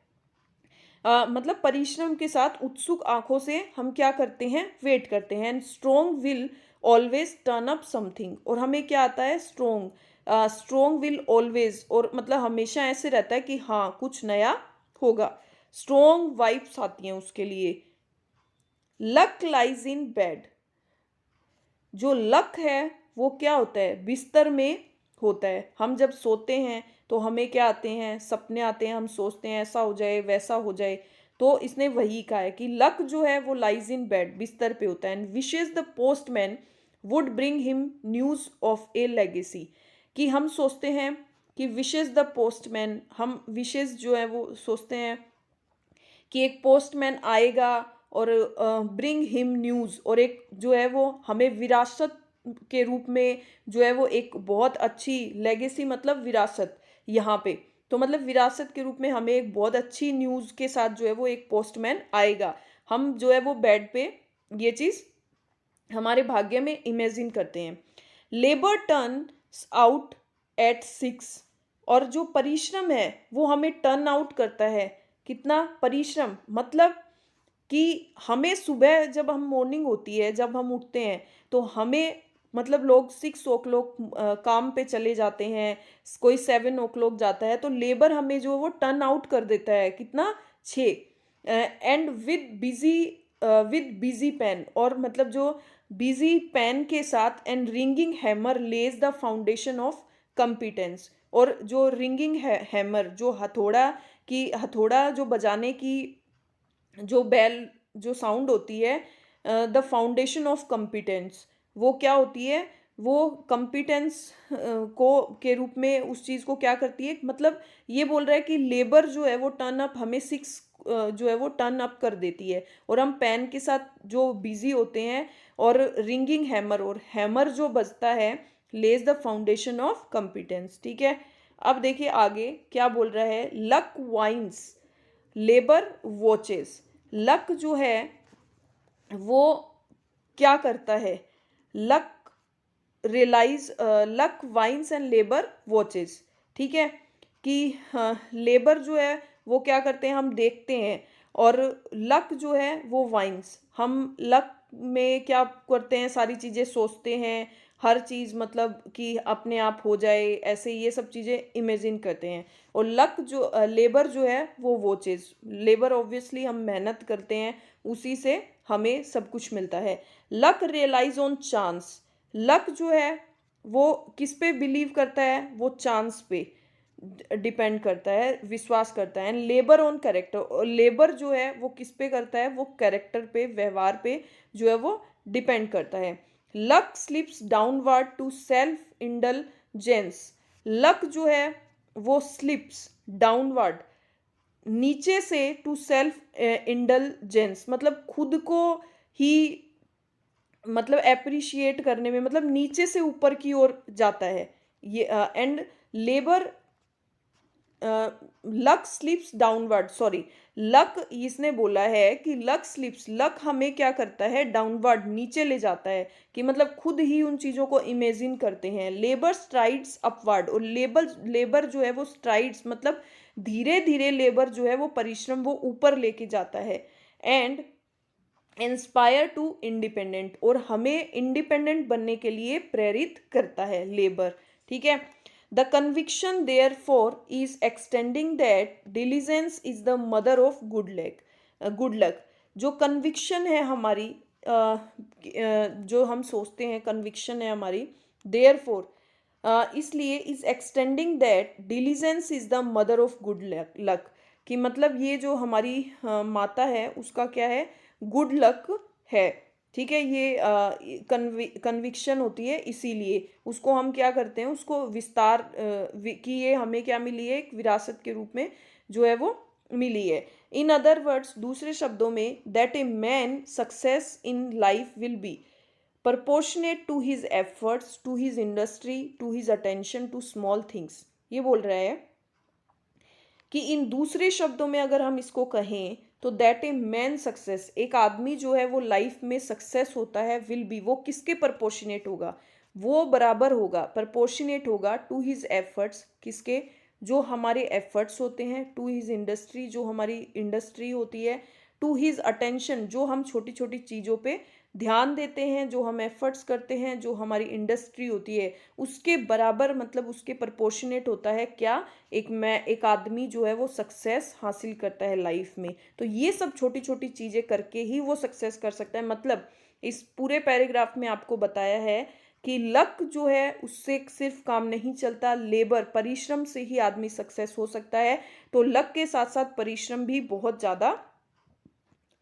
मतलब परिश्रम के साथ उत्सुक आंखों से हम क्या करते हैं? वेट करते हैं। And strong will always turn up something, और हमें क्या आता है? स्ट्रोंग विल ऑलवेज, और मतलब हमेशा ऐसे रहता है कि हाँ कुछ नया होगा, स्ट्रोंग वाइब्स आती हैं उसके लिए। लक लाइज इन बेड, जो लक है वो क्या होता है? बिस्तर में होता है। हम जब सोते हैं तो हमें क्या आते हैं, सपने आते हैं, हम सोचते हैं ऐसा हो जाए वैसा हो जाए। तो इसने वही कहा है कि लक जो है वो लाइज इन बेड, बिस्तर पे होता है। And wishes the postman would bring him news of A legacy, कि हम सोचते हैं कि विशेज द पोस्टमैन, हम विशेज जो है वो सोचते हैं कि एक पोस्टमैन आएगा और ब्रिंग हिम न्यूज़, और एक जो है वो हमें विरासत के रूप में जो है वो एक बहुत अच्छी लेगेसी, मतलब विरासत यहाँ पे, तो मतलब विरासत के रूप में हमें एक बहुत अच्छी न्यूज़ के साथ जो है वो एक पोस्टमैन आएगा। हम जो है वो बेड पे ये चीज़ हमारे भाग्य में इमेजिन करते हैं। लेबर टर्न आउट एट 6, और जो परिश्रम है वो हमें टर्न आउट करता है। कितना परिश्रम, मतलब कि हमें सुबह जब हम मॉर्निंग होती है, जब हम उठते हैं तो हमें, मतलब लोग 6 o'clock काम पे चले जाते हैं, कोई 7 o'clock जाता है, तो लेबर हमें जो वो टर्न आउट कर देता है कितना, 6। एंड विद बिजी पेन, और मतलब जो बिजी पेन के साथ, and ringing hammer Lay's the foundation of competence, और जो रिंगिंग हैमर, जो हथौड़ा की, हथौड़ा जो बजाने की जो बेल जो साउंड होती है, द फाउंडेशन ऑफ कम्पिटेंस, वो क्या होती है, वो कम्पिटेंस को के रूप में उस चीज़ को क्या करती है, मतलब ये बोल रहा है कि लेबर जो है वो टर्न अप, हमें 6 जो है वो टर्न अप कर देती है, और हम पेन के साथ जो बिजी होते हैं, और रिंगिंग हैमर, और हैमर जो बजता है, lays the foundation of competence. ठीक है, अब देखिए आगे क्या बोल रहा है, luck whines labour watches. Luck जो है वो क्या करता है, luck relies, luck whines and labour watches. ठीक है, कि लेबर जो है वो क्या करते हैं, हम देखते हैं, और लक जो है वो वाइन्स, हम लक में क्या करते हैं, सारी चीज़ें सोचते हैं, हर चीज़ मतलब कि अपने आप हो जाए, ऐसे ये सब चीज़ें इमेजिन करते हैं। और लक जो लेबर जो है वो वॉचेस, लेबर ऑब्वियसली हम मेहनत करते हैं, उसी से हमें सब कुछ मिलता है। Luck relies on chance, luck जो है वो किस पे बिलीव करता है, वो चांस पे डिपेंड करता है, विश्वास करता है। एंड लेबर ऑन कैरेक्टर, और लेबर जो है वो किस पे करता है, वो कैरेक्टर पे, व्यवहार पे जो है वो डिपेंड करता है। Luck slips downward to self indulgence, luck जो है वो स्लिप्स डाउनवर्ड, नीचे से, टू सेल्फ इंडलजेंस, मतलब खुद को ही, मतलब अप्रिशिएट करने में, मतलब नीचे से ऊपर की ओर जाता है ये। And labour, luck slips downward, sorry, luck इसने बोला है कि लक स्लिप्स, लक हमें क्या करता है, डाउनवर्ड, नीचे ले जाता है, कि मतलब खुद ही उन चीज़ों को इमेजिन करते हैं। लेबर स्ट्राइड्स अपवर्ड, और लेबर जो है वो स्ट्राइड्स, मतलब धीरे धीरे लेबर जो है वो परिश्रम वो ऊपर लेके जाता है। एंड इंस्पायर टू इंडिपेंडेंट, और हमें इंडिपेंडेंट बनने के लिए प्रेरित करता है लेबर। ठीक है, the conviction therefore is extending that diligence is the mother of good luck, जो कन्विक्शन है हमारी, जो हम सोचते हैं कन्विक्शन है हमारी, देयर फॉर, इसलिए is extending that diligence is the mother of good luck, कि मतलब ये जो हमारी माता है उसका क्या है, गुड लक है। ठीक है, ये कन्विक्शन होती है, इसीलिए उसको हम क्या करते हैं, उसको विस्तार, कि ये हमें क्या मिली है, एक विरासत के रूप में जो है वो मिली है। इन अदर वर्ड्स, दूसरे शब्दों में, that a man success in life will be proportionate to his efforts, to his industry, to his attention to small things। ये बोल रहा है कि इन दूसरे शब्दों में अगर हम इसको कहें तो दैट ए मैन सक्सेस, एक आदमी जो है वो लाइफ में सक्सेस होता है, विल बी, वो किसके प्रपोर्शनेट होगा, वो बराबर होगा, प्रपोर्शनेट होगा टू हिज एफर्ट्स, किसके, जो हमारे एफर्ट्स होते हैं, टू हिज इंडस्ट्री, जो हमारी इंडस्ट्री होती है, टू हिज अटेंशन, जो हम छोटी छोटी चीज़ों पे ध्यान देते हैं, जो हम एफर्ट्स करते हैं, जो हमारी इंडस्ट्री होती है, उसके बराबर, मतलब उसके प्रपोर्शनेट होता है क्या, एक आदमी जो है वो सक्सेस हासिल करता है लाइफ में। तो ये सब छोटी छोटी चीज़ें करके ही वो सक्सेस कर सकता है। मतलब इस पूरे पैराग्राफ में आपको बताया है कि लक जो है उससे सिर्फ काम नहीं चलता, लेबर परिश्रम से ही आदमी सक्सेस हो सकता है। तो लक के साथ साथ परिश्रम भी बहुत ज़्यादा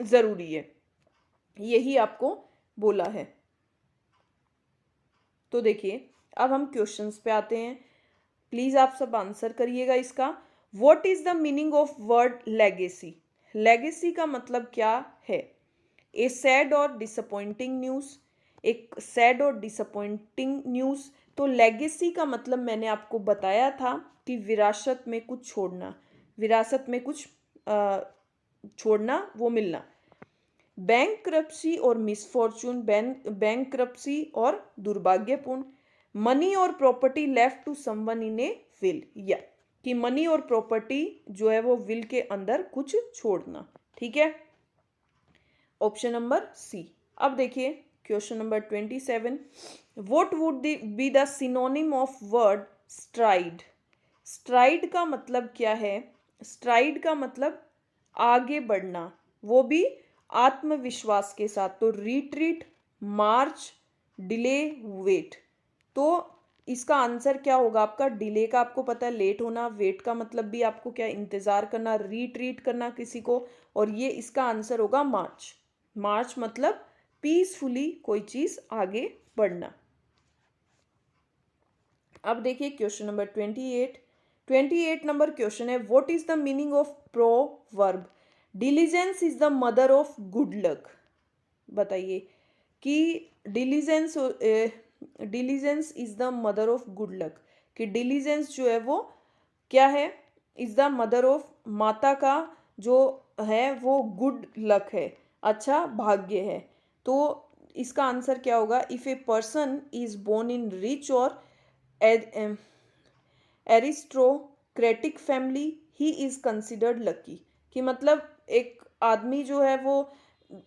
ज़रूरी है, यही आपको बोला है। तो देखिए अब हम क्वेश्चंस पे आते हैं, प्लीज़ आप सब आंसर करिएगा इसका। What is the meaning of word legacy? Legacy का मतलब क्या है? ए सैड और डिसअपॉइंटिंग न्यूज़, एक सैड और डिसअपॉइंटिंग न्यूज़। तो लेगेसी का मतलब मैंने आपको बताया था कि विरासत में कुछ छोड़ना, विरासत में कुछ छोड़ना, वो मिलना। बैंकरप्सी और मिसफॉर्चून, बैंकरप्सी और दुर्भाग्यपूर्ण। मनी और property left to someone in a will, या कि मनी और प्रॉपर्टी जो है वो विल के अंदर कुछ छोड़ना। ठीक है, ऑप्शन नंबर सी। अब देखिए question number 27, what would be the synonym of word stride? Stride का मतलब क्या है? स्ट्राइड का मतलब आगे बढ़ना, वो भी आत्मविश्वास के साथ। तो रिट्रीट, मार्च, डिले, वेट। तो इसका आंसर क्या होगा आपका? डिले का आपको पता है लेट होना, वेट का मतलब भी आपको क्या इंतजार करना, रिट्रीट करना किसी को, और ये इसका आंसर होगा मार्च। मार्च मतलब पीसफुली कोई चीज आगे बढ़ना। अब देखिए क्वेश्चन नंबर 28 नंबर क्वेश्चन है, what is the meaning of proverb? Diligence is the mother of good luck. बताइए कि diligence diligence is the mother of good luck, कि डिलीजेंस जो है वो क्या है? इज द मदर ऑफ, माता का जो है वो गुड लक है, अच्छा भाग्य है। तो इसका आंसर क्या होगा? If a person is born in rich और aristocratic family he is considered lucky, कि मतलब एक आदमी जो है वो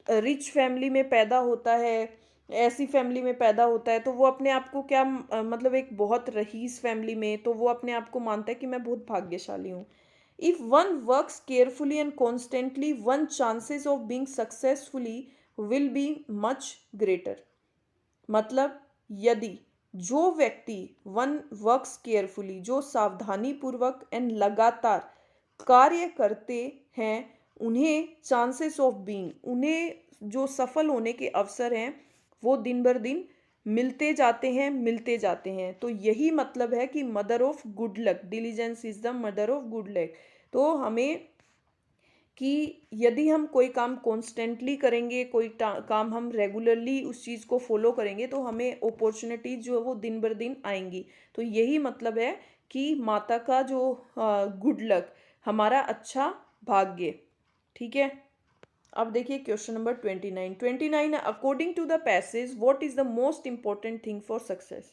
रिच फैमिली में पैदा होता है, ऐसी फैमिली में पैदा होता है, तो वो अपने आप को क्या मतलब एक बहुत रईस फैमिली में, तो वो अपने आप को मानता है कि मैं बहुत भाग्यशाली हूँ। If one works carefully and constantly, one chances of being successfully will be much greater. मतलब यदि जो व्यक्ति वन वर्क्स केयरफुली, जो सावधानी पूर्वक एंड लगातार कार्य करते हैं, उन्हें चांसेस ऑफ बीइंग, उन्हें जो सफल होने के अवसर हैं वो दिन भर दिन मिलते जाते हैं, मिलते जाते हैं। तो यही मतलब है कि mother of good luck, diligence is the mother of good luck. तो हमें कि यदि हम कोई काम कॉन्स्टेंटली करेंगे, कोई काम हम रेगुलरली उस चीज़ को फॉलो करेंगे, तो हमें अपॉर्चुनिटीज जो है वो दिन बर दिन आएंगी। तो यही मतलब है कि माता का जो गुड लक, हमारा अच्छा भाग्य। ठीक है, अब देखिए question number 29, according to the passage what is the most important thing for success?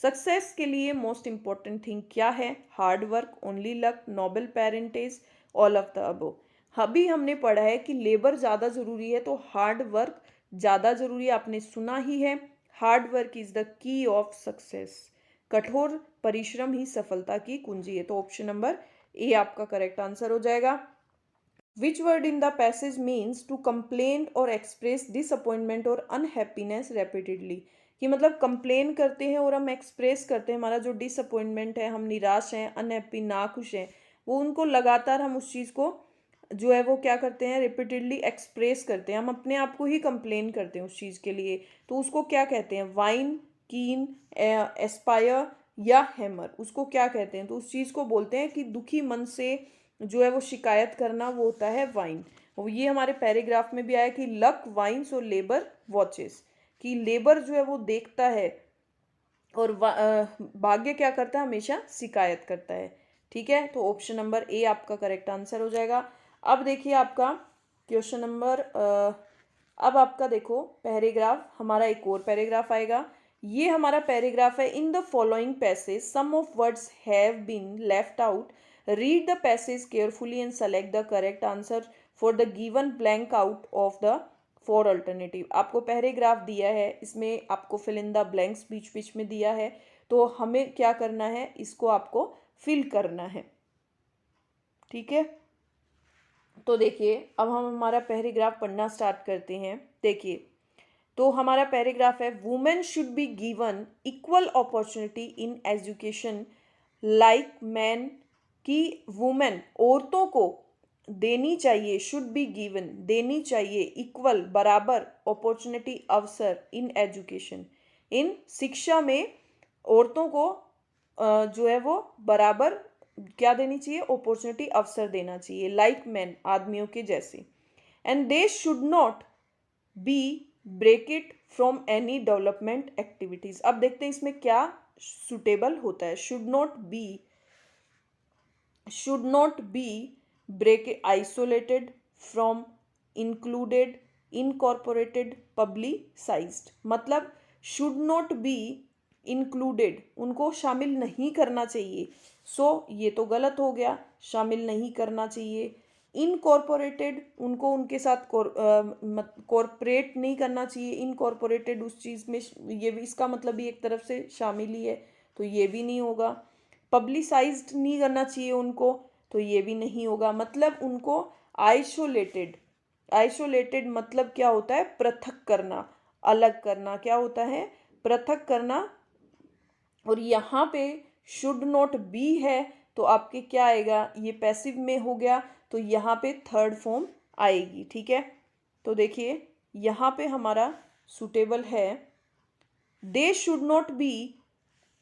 Success के लिए मोस्ट इंपॉर्टेंट थिंग क्या है? Hard work, only luck, noble parentage, all of the above. अभी हमने पढ़ा है कि लेबर ज़्यादा ज़रूरी है, तो हार्ड वर्क ज़्यादा ज़रूरी है, आपने सुना ही है। Hard work is the key of success, कठोर परिश्रम ही सफलता की कुंजी है। तो ऑप्शन नंबर ए आपका करेक्ट आंसर हो जाएगा। Which word in the passage means to complain और एक्सप्रेस डिसअपॉइंटमेंट और अनहैप्पीनेस रेपिटेडली, कि मतलब कंप्लेन करते हैं और हम एक्सप्रेस करते हैं हमारा जो डिसअपॉइंटमेंट है, हम निराश हैं, अनहैप्पी, नाखुश हैं, वो उनको लगातार हम उस चीज़ को जो है वो क्या करते हैं? रिपीटेडली एक्सप्रेस करते हैं, हम अपने आप को ही कंप्लेन करते हैं उस चीज़ के लिए। तो उसको क्या कहते हैं? वाइन, कीन, एस्पायर या हैमर, उसको क्या कहते हैं? तो उस चीज़ को बोलते हैं कि दुखी मन से जो है वो शिकायत करना, वो होता है वाइन। और ये हमारे पैराग्राफ में भी आया कि लक वाइन्स और लेबर वॉचेस, कि लेबर जो है वो देखता है और भाग्य क्या करता है? हमेशा शिकायत करता है। ठीक है, तो ऑप्शन नंबर ए आपका करेक्ट आंसर हो जाएगा। अब देखिए आपका क्वेश्चन नंबर अब आपका देखो पैराग्राफ, हमारा एक और पैराग्राफ आएगा। ये हमारा पैराग्राफ है, in the following passage some of words have been left out, read the passage carefully and select the correct answer for the given blank out of the four alternative. आपको पैराग्राफ दिया है, इसमें आपको फिल इन द ब्लैंक्स बीच बीच में दिया है, तो हमें क्या करना है? इसको आपको फिल करना है। ठीक है, तो देखिए अब हम हमारा पैराग्राफ पढ़ना स्टार्ट करते हैं। देखिए तो हमारा पैराग्राफ है, women should be given equal opportunity in education like man, कि वुमेन औरतों को देनी चाहिए, शुड बी गिवन देनी चाहिए, इक्वल बराबर, अपॉर्चुनिटी अवसर, इन एजुकेशन इन शिक्षा में औरतों को जो है वो बराबर क्या देनी चाहिए, अपॉर्चुनिटी अवसर देना चाहिए, लाइक मैन आदमियों के जैसे। And they should not be bracket from any development activities. अब देखते हैं इसमें क्या सुटेबल होता है। should not be break isolated from included incorporated publicized, मतलब should not be included उनको शामिल नहीं करना चाहिए, ये तो गलत हो गया, शामिल नहीं करना चाहिए। इनकॉर्पोरेटेड उनको उनके साथ कॉर्पोरेट नहीं करना चाहिए, इनकॉर्पोरेटेड उस चीज़ में, ये भी इसका मतलब भी एक तरफ से शामिल ही है, तो ये भी नहीं होगा। पब्लिसाइज्ड नहीं करना चाहिए उनको, तो ये भी नहीं होगा। मतलब उनको आइसोलेटेड मतलब क्या होता है, पृथक करना, अलग करना, क्या होता है, पृथक करना। और यहाँ पे शुड नॉट बी है तो आपके क्या आएगा, ये पैसिव में हो गया, तो यहाँ पे थर्ड फॉर्म आएगी। ठीक है, तो देखिए यहाँ पे हमारा सुटेबल है, दे should not be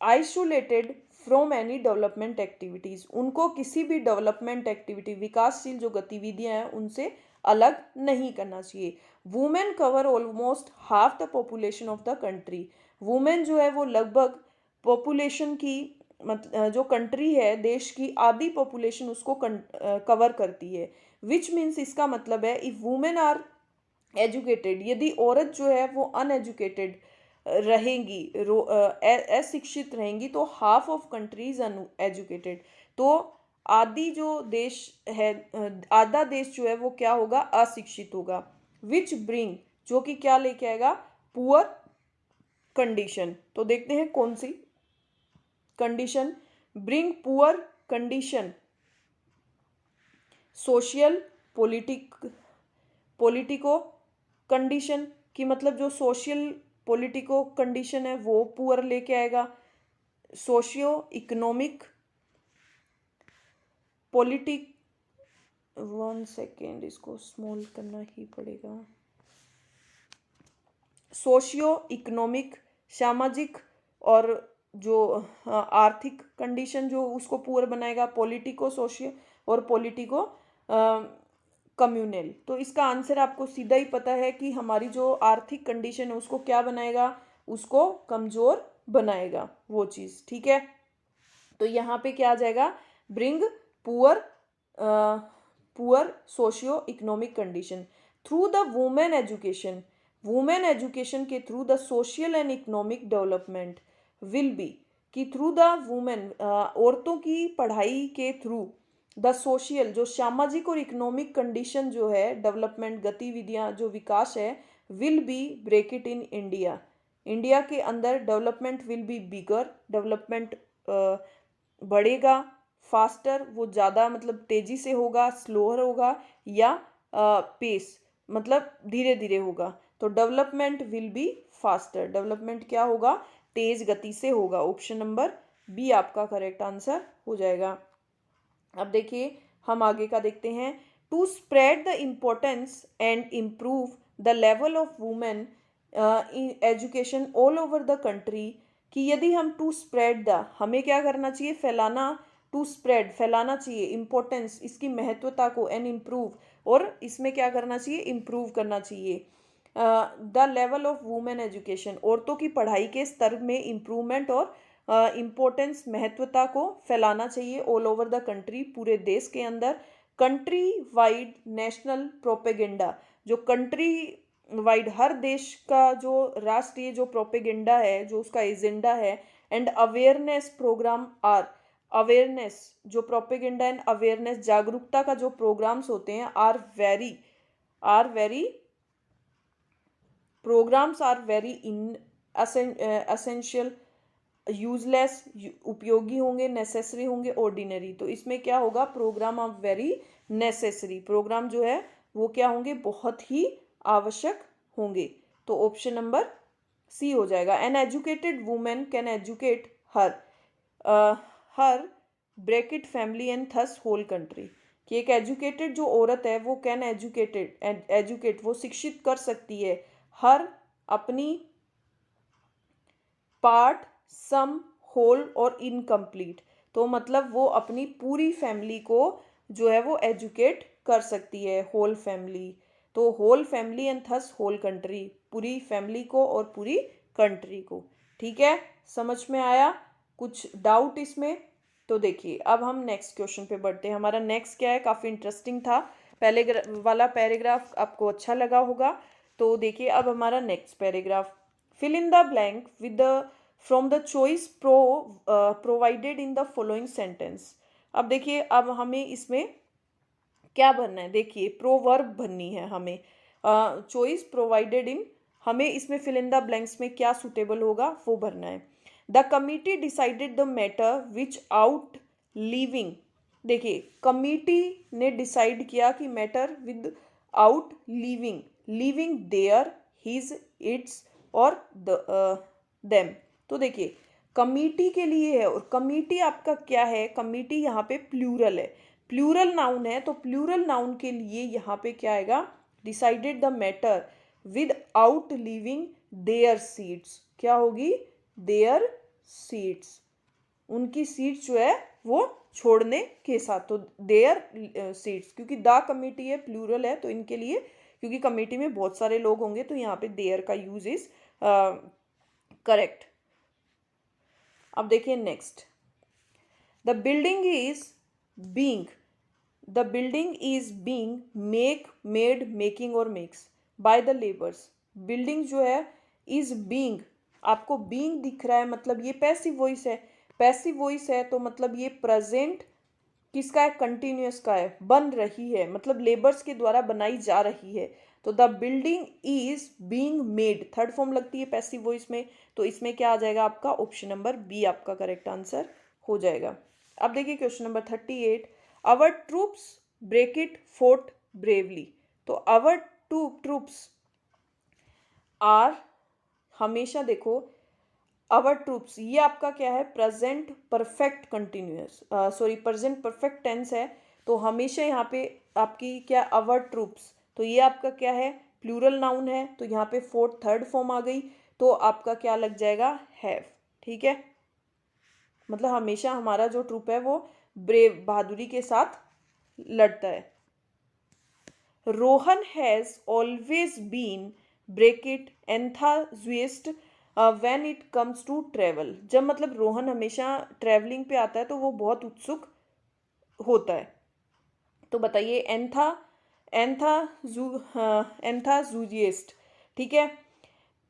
isolated from any development activities, उनको किसी भी डेवलपमेंट एक्टिविटी, विकासशील जो गतिविधियां हैं उनसे अलग नहीं करना चाहिए। Women cover almost half the population of the country, women जो है वो लगभग पॉपुलेशन की जो कंट्री है, देश की आधी पॉपुलेशन उसको कवर करती है। विच मीन्स इसका मतलब है, इफ वुमेन आर एजुकेटेड, यदि औरत जो है वो अनएजुकेटेड रहेंगी, अशिक्षित रहेंगी, तो हाफ ऑफ कंट्रीज अनएजुकेटेड, तो आधी जो देश है, आधा देश जो है वो क्या होगा, अशिक्षित होगा। विच ब्रिंग जो कि क्या लेके आएगा, पुअर कंडीशन। तो देखते हैं कौन सी condition, bring poor condition, social politico condition की, मतलब जो सोशल पॉलिटिको कंडीशन है वो पुअर लेके आएगा। सोशियो इकोनॉमिक पॉलिटिक, 1 सेकेंड इसको स्मॉल करना ही पड़ेगा, सोशियो इकोनॉमिक सामाजिक और जो आर्थिक कंडीशन जो उसको पुअर बनाएगा, पॉलिटिको सोशियो और पॉलिटिको कम्युनल। तो इसका आंसर आपको सीधा ही पता है कि हमारी जो आर्थिक कंडीशन है उसको क्या बनाएगा, उसको कमजोर बनाएगा वो चीज़। ठीक है, तो यहाँ पे क्या आ जाएगा, bring poor socio economic condition through the women education, women education के through the social and economic development will be, कि थ्रू द वुमेन औरतों की पढ़ाई के थ्रू द सोशल जो सामाजिक और इकोनॉमिक कंडीशन जो है, डेवलपमेंट गतिविधियां जो विकास है, will be bracket in India, India के अंदर development will be bigger, development बढ़ेगा, फास्टर वो ज़्यादा मतलब तेज़ी से होगा, स्लोअर होगा, या पेस मतलब धीरे धीरे होगा। तो development will be faster, development क्या होगा, तेज गति से होगा। ऑप्शन नंबर बी आपका करेक्ट आंसर हो जाएगा। अब देखिए हम आगे का देखते हैं, to spread the importance and improve the level of women education all over the country, कि यदि हम टू स्प्रेड द, हमें क्या करना चाहिए, फैलाना, टू स्प्रेड फैलाना चाहिए, इम्पोर्टेंस इसकी महत्वता को, एंड इम्प्रूव और इसमें क्या करना चाहिए, इम्प्रूव करना चाहिए, the level of women education औरतों की पढ़ाई के स्तर में इम्प्रूवमेंट और इम्पोर्टेंस महत्वता को फैलाना चाहिए ऑल ओवर द कंट्री, पूरे देश के अंदर। कंट्री वाइड नेशनल प्रोपेगेंडा, जो कंट्री वाइड हर देश का जो राष्ट्रीय जो प्रोपेगेंडा है, जो उसका एजेंडा है, and awareness programme are, awareness जो प्रोपेगेंडा एंड अवेयरनेस जागरूकता का जो प्रोग्राम्स होते हैं, are very programmes are very inessential, useless उपयोगी होंगे, नेसेसरी होंगे, ऑर्डिनरी। तो इसमें क्या होगा, programme of very necessary, programme जो है वो क्या होंगे, बहुत ही आवश्यक होंगे। तो ऑप्शन नंबर सी हो जाएगा। An educated women can educate her her bracket family and thus whole country, कि एक एजुकेटेड जो औरत है वो कैन एजुकेट वो शिक्षित कर सकती है हर अपनी पार्ट सम होल और इनकम्प्लीट, तो मतलब वो अपनी पूरी फैमिली को जो है वो एजुकेट कर सकती है, होल फैमिली। तो whole family and thus whole country, पूरी फैमिली को और पूरी कंट्री को। ठीक है, समझ में आया? कुछ डाउट इसमें? तो देखिए अब हम नेक्स्ट क्वेश्चन पे बढ़ते हैं। हमारा नेक्स्ट क्या है, काफ़ी इंटरेस्टिंग था, पहले वाला पैराग्राफ आपको अच्छा लगा होगा। तो देखिए अब हमारा next paragraph, fill in the blank with the from the choice provided in the following sentence। अब देखिए अब हमें इसमें क्या भरना है, देखिए प्रोवर्ब भरनी है हमें, चॉइस प्रोवाइडेड इन, हमें इसमें फिल इन द ब्लैंक्स में क्या सुटेबल होगा वो भरना है। The committee decided the matter which out leaving, देखिए कमिटी ने डिसाइड किया कि matter with out leaving, leaving their his it's और देम। तो देखिए कमिटी के लिए है, और कमिटी आपका क्या है, कमिटी यहाँ पे प्लूरल है, प्लूरल नाउन है, तो प्लूरल नाउन के लिए यहाँ पे क्या आएगा, decided the matter with out leaving their seats, क्या होगी, देयर सीट्स, उनकी सीट जो है वो छोड़ने के साथ, तो देयर सीट्स, क्योंकि द कमिटी है प्लूरल है तो इनके लिए, क्योंकि कमेटी में बहुत सारे लोग होंगे तो यहाँ पे देयर का यूज इज करेक्ट। अब देखिए next, the building is being, the building is being make made making और makes by the labours, building जो है इज बीइंग, आपको बीइंग दिख रहा है मतलब ये पैसिव वॉइस है, पैसिव वॉइस है तो मतलब ये प्रेजेंट किसका है, कंटिन्यूअस का है, बन रही है, मतलब लेबर्स के द्वारा बनाई जा रही है। तो the building is being made, third form लगती है पैसिव वॉइस में, तो इसमें क्या आ जाएगा आपका, ऑप्शन नंबर बी आपका करेक्ट आंसर हो जाएगा। अब देखिए question number 38, our troops bracket fort bravely, तो आवर ट्रूप्स आर, हमेशा देखो आवर ट्रूप्स ये आपका क्या है, present perfect continuous, sorry present perfect tense है, तो हमेशा यहाँ पे आपकी क्या, आवर ट्रूप्स, तो ये आपका क्या है, प्लूरल नाउन है, तो यहाँ पे फोर्थ थर्ड फॉर्म आ गई, तो आपका क्या लग जाएगा, हैव। ठीक है, मतलब हमेशा हमारा जो ट्रूप है वो ब्रेव, बहादुरी के साथ लड़ता है। Rohan has always been bracket enthusiast when it comes to travel, जब मतलब रोहन हमेशा ट्रैवलिंग पे आता है तो वो बहुत उत्सुक होता है। तो बताइए एंथाजुइस्ट, ठीक है,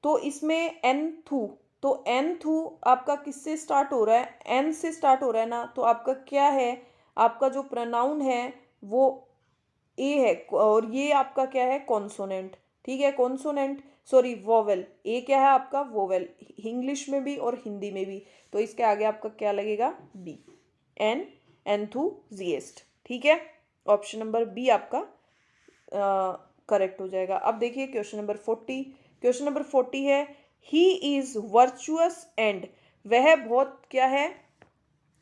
तो इसमें एंथू, तो एंथू आपका किससे स्टार्ट हो रहा है, एन से स्टार्ट हो रहा है ना, तो आपका क्या है, आपका जो प्रोनाउन है वो ए है, और ये आपका क्या है, कॉन्सोनेंट। ठीक है, कॉन्सोनेंट, सॉरी वोवेल, ए क्या है आपका, वोवेल, इंग्लिश में भी और हिंदी में भी, तो इसके आगे आपका क्या लगेगा, बी, एन, एंथुजिएस्ट। ठीक है, ऑप्शन नंबर बी आपका करेक्ट हो जाएगा। अब देखिए क्वेश्चन नंबर 40, क्वेश्चन नंबर 40 है, ही इज वर्चुअस एंड, वह बहुत क्या है,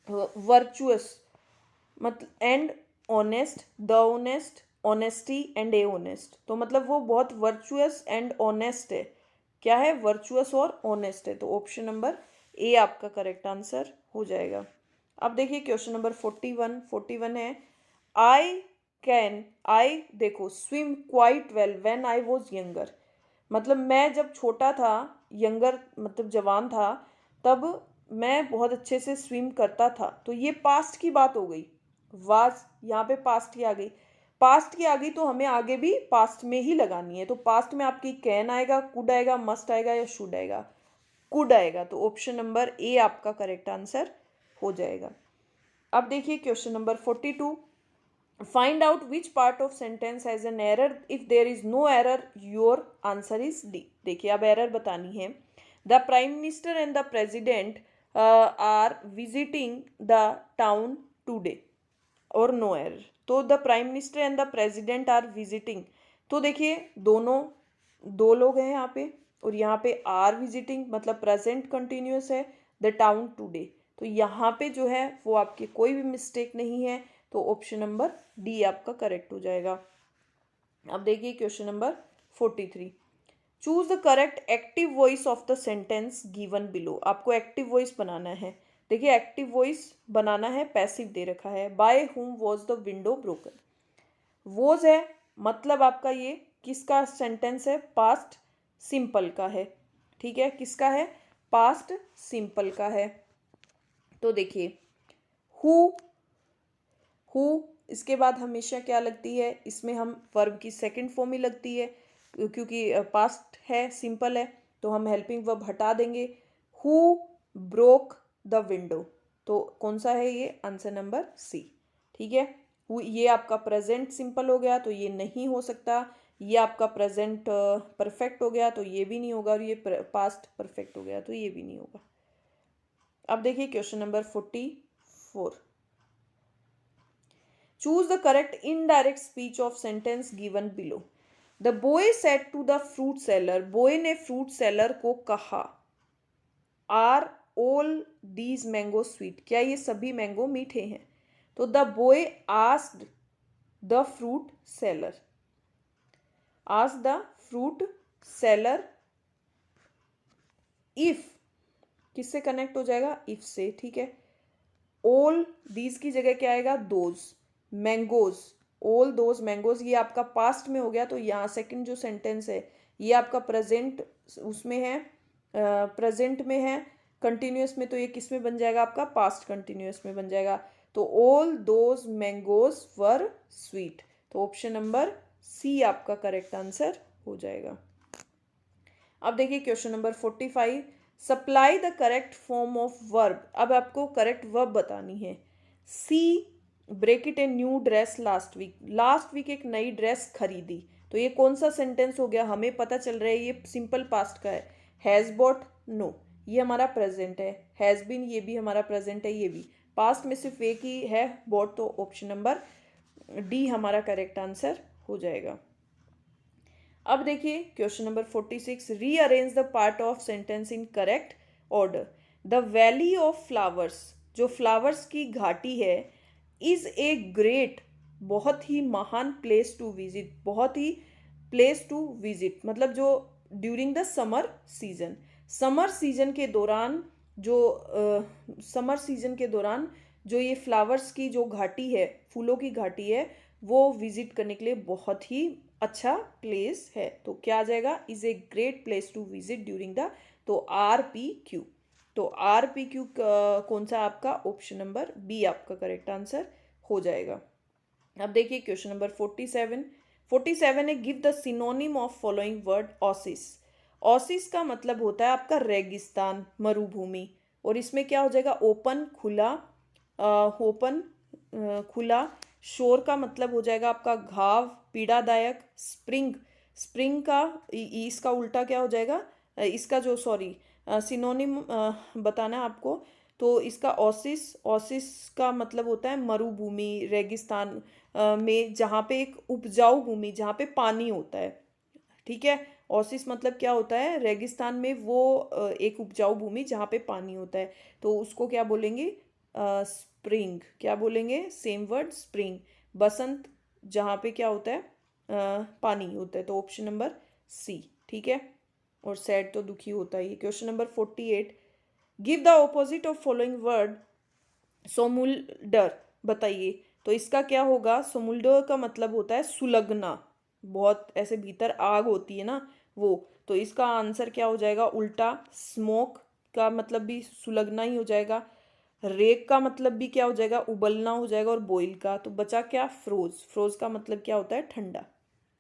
वर्चुअस, मतलब and honest, the honest, honesty and A honest, तो मतलब वो बहुत वर्चुअस एंड ऑनेस्ट है, क्या है, वर्चुअस और ऑनेस्ट है, तो ऑप्शन नंबर ए आपका करेक्ट आंसर हो जाएगा। अब देखिए क्वेश्चन नंबर 41 है, आई देखो swim quite well when I was younger, मतलब मैं जब छोटा था, यंगर मतलब जवान था, तब मैं बहुत अच्छे से स्विम करता था, तो ये पास्ट की बात हो गई, वाज यहाँ पे पास्ट की आ गई, पास्ट की आ गई तो हमें आगे भी पास्ट में ही लगानी है, तो पास्ट में आपकी कैन आएगा, कुड आएगा, मस्ट आएगा या शुड आएगा, कुड आएगा, तो ऑप्शन नंबर ए आपका करेक्ट आंसर हो जाएगा। अब देखिए question number 42, find out which part of sentence has an error, if there is no error your answer is D. देखिए अब एरर बतानी है, the prime minister and the president are visiting the town today, और नो एरर, तो the prime minister and the president are visiting, तो देखिए दोनों दो लोग हैं यहाँ पे, और यहाँ पे आर विजिटिंग मतलब प्रेजेंट कंटिन्यूअस है, द टाउन टुडे। तो यहाँ पे जो है वो आपके कोई भी मिस्टेक नहीं है, तो ऑप्शन नंबर डी आपका करेक्ट हो जाएगा। अब देखिए question number 43, choose the correct active voice of the sentence given below. आपको एक्टिव वॉइस बनाना है। देखिए एक्टिव वॉइस बनाना है, पैसिव दे रखा है, by whom was the window broken. Was है मतलब आपका ये किसका सेंटेंस है, पास्ट सिंपल का है। ठीक है, किसका है, पास्ट सिंपल का है। तो देखिए हु इसके बाद हमेशा क्या लगती है, इसमें हम वर्ब की सेकंड फॉर्म ही लगती है, क्योंकि पास्ट है सिंपल है, तो हम हेल्पिंग वर्ब हटा देंगे। हु ब्रोक द विंडो, तो कौन सा है ये, आंसर नंबर सी। ठीक है, ये आपका प्रेजेंट सिंपल हो गया, तो ये नहीं हो सकता। ये आपका प्रेजेंट परफेक्ट हो गया, तो ये भी नहीं होगा, और ये पास्ट परफेक्ट हो गया, तो ये भी नहीं होगा। अब देखिए question number 44, choose the correct indirect speech of sentence given below. The boy said to the fruit seller, boy ने फ्रूट सेलर को कहा, are all these mango sweet, क्या ये सभी मैंगो मीठे हैं। तो the boy asked the fruit seller, asked the fruit seller if, किससे कनेक्ट हो जाएगा, इफ से। ठीक है, ऑल दीज की जगह क्या आएगा, those mangoes, all those mangoes, ये आपका पास्ट में हो गया, तो यहाँ सेकंड जो सेंटेंस है ये आपका प्रेजेंट उसमें है, प्रेजेंट में है, कंटिन्यूअस में, तो ये किस में बन जाएगा, आपका पास्ट कंटिन्यूअस में बन जाएगा। तो all those mangoes were sweet, तो ऑप्शन नंबर सी आपका करेक्ट आंसर हो जाएगा। अब देखिए question number 45, supply the correct form of verb. अब आपको करेक्ट वर्ब बतानी है। She break a new dress last week, last week एक नई ड्रेस खरीदी, तो ये कौन सा सेंटेंस हो गया, हमें पता चल रहा है ये सिंपल पास्ट का है। हैज़ बॉट, नो, ये हमारा प्रेजेंट है। हैज़ बीन, ये भी हमारा प्रेजेंट है, ये भी पास्ट में सिर्फ एक ही है, बॉट, तो ऑप्शन नंबर डी हमारा करेक्ट आंसर हो जाएगा। अब देखिए question number 46, rearrange the part of sentence in correct order. The valley of flowers, जो फ्लावर्स की घाटी है, इज ए ग्रेट, बहुत ही महान, प्लेस टू विजिट, बहुत ही प्लेस टू विजिट, मतलब जो during the summer season, summer season के दौरान जो समर सीजन के दौरान जो ये फ्लावर्स की जो घाटी है, फूलों की घाटी है, वो विजिट करने के लिए बहुत ही अच्छा प्लेस है। तो क्या आ जाएगा, is a great place to visit during the, तो आर पी क्यू, तो आर पी क्यू कौन सा आपका, ऑप्शन नंबर बी आपका करेक्ट आंसर हो जाएगा। अब देखिए क्वेश्चन नंबर 47 है, give the synonym of following word oasis. Oasis का मतलब होता है आपका रेगिस्तान, मरुभूमि, और इसमें क्या हो जाएगा, ओपन खुला, ओपन खुला। शोर का मतलब हो जाएगा आपका घाव, पीड़ादायक। स्प्रिंग, स्प्रिंग का इसका उल्टा क्या हो जाएगा, इसका जो सॉरी सिनोनिम बताना है आपको, तो इसका ओसिस, ओसिस का मतलब होता है मरुभूमि, रेगिस्तान में जहाँ पे एक उपजाऊ भूमि, जहाँ पे पानी होता है। ठीक है, ओसिस मतलब क्या होता है, रेगिस्तान में वो एक उपजाऊ भूमि जहाँ पे पानी होता है, तो उसको क्या बोलेंगे, स्प्रिंग, क्या बोलेंगे, सेम वर्ड स्प्रिंग। बसंत, जहाँ पे क्या होता है, पानी होता है, तो ऑप्शन नंबर सी। ठीक है, और सैड तो दुखी होता है। Question number 48, give the opposite of following word smoulder, बताइए। तो इसका क्या होगा, सोमुल्डर का मतलब होता है सुलगना, बहुत ऐसे भीतर आग होती है ना वो, तो इसका आंसर क्या हो जाएगा, उल्टा स्मोक का मतलब भी सुलगना ही हो जाएगा। रेक का मतलब भी क्या हो जाएगा, उबलना हो जाएगा, और बॉइल का, तो बचा क्या, फ्रोज, फ्रोज का मतलब क्या होता है, ठंडा।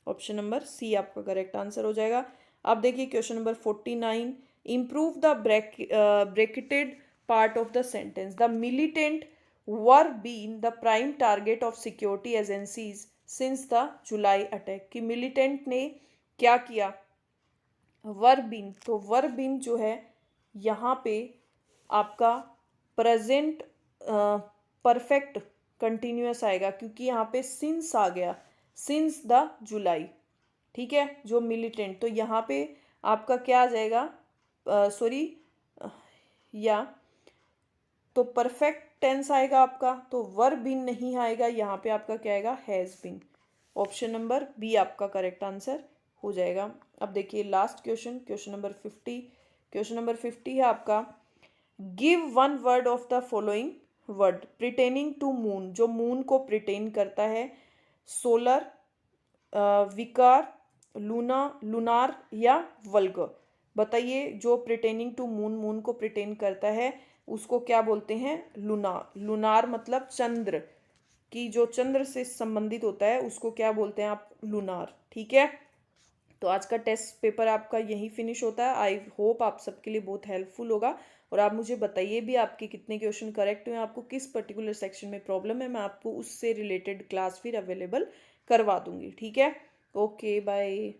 ऑप्शन नंबर सी आपका करेक्ट आंसर हो जाएगा। अब देखिए question number 49, improve the bracketed part of the sentence. The militant were been the prime target of security agencies since the July attack, कि मिलिटेंट ने क्या किया, वर बीन, तो वर बीन जो है यहाँ पे आपका प्रेजेंट परफेक्ट कंटिन्यूअस आएगा, क्योंकि यहाँ पे सिंस आ गया, सिंस द जुलाई। ठीक है, जो मिलिटेंट, तो यहाँ पे आपका क्या आ जाएगा, सॉरी, या तो परफेक्ट टेंस आएगा आपका, तो वर बीन नहीं आएगा, यहाँ पे आपका क्या आएगा, has been. Option number B आपका करेक्ट आंसर हो जाएगा। अब देखिए last question, question number 50। Question number 50 है आपका, give one word of the following word pertaining to moon, जो मून को प्रिटेन करता है, सोलर, विकार, लूना, लूनार या वल्गर। बताइए, जो प्रिटेनिंग टू मून, मून को प्रिटेन करता है, उसको क्या बोलते हैं, लूनार। लूनार मतलब चंद्र की, जो चंद्र से संबंधित होता है उसको क्या बोलते हैं आप, लूनार। ठीक है, तो आज का टेस्ट पेपर आपका यही फिनिश होता है। आई होप आप सबके लिए बहुत हेल्पफुल होगा। और आप मुझे बताइए भी आपके कितने क्वेश्चन करेक्ट हुए, आपको किस पर्टिकुलर सेक्शन में प्रॉब्लम है, मैं आपको उससे रिलेटेड क्लास फिर अवेलेबल करवा दूंगी। ठीक है, ओके बाय।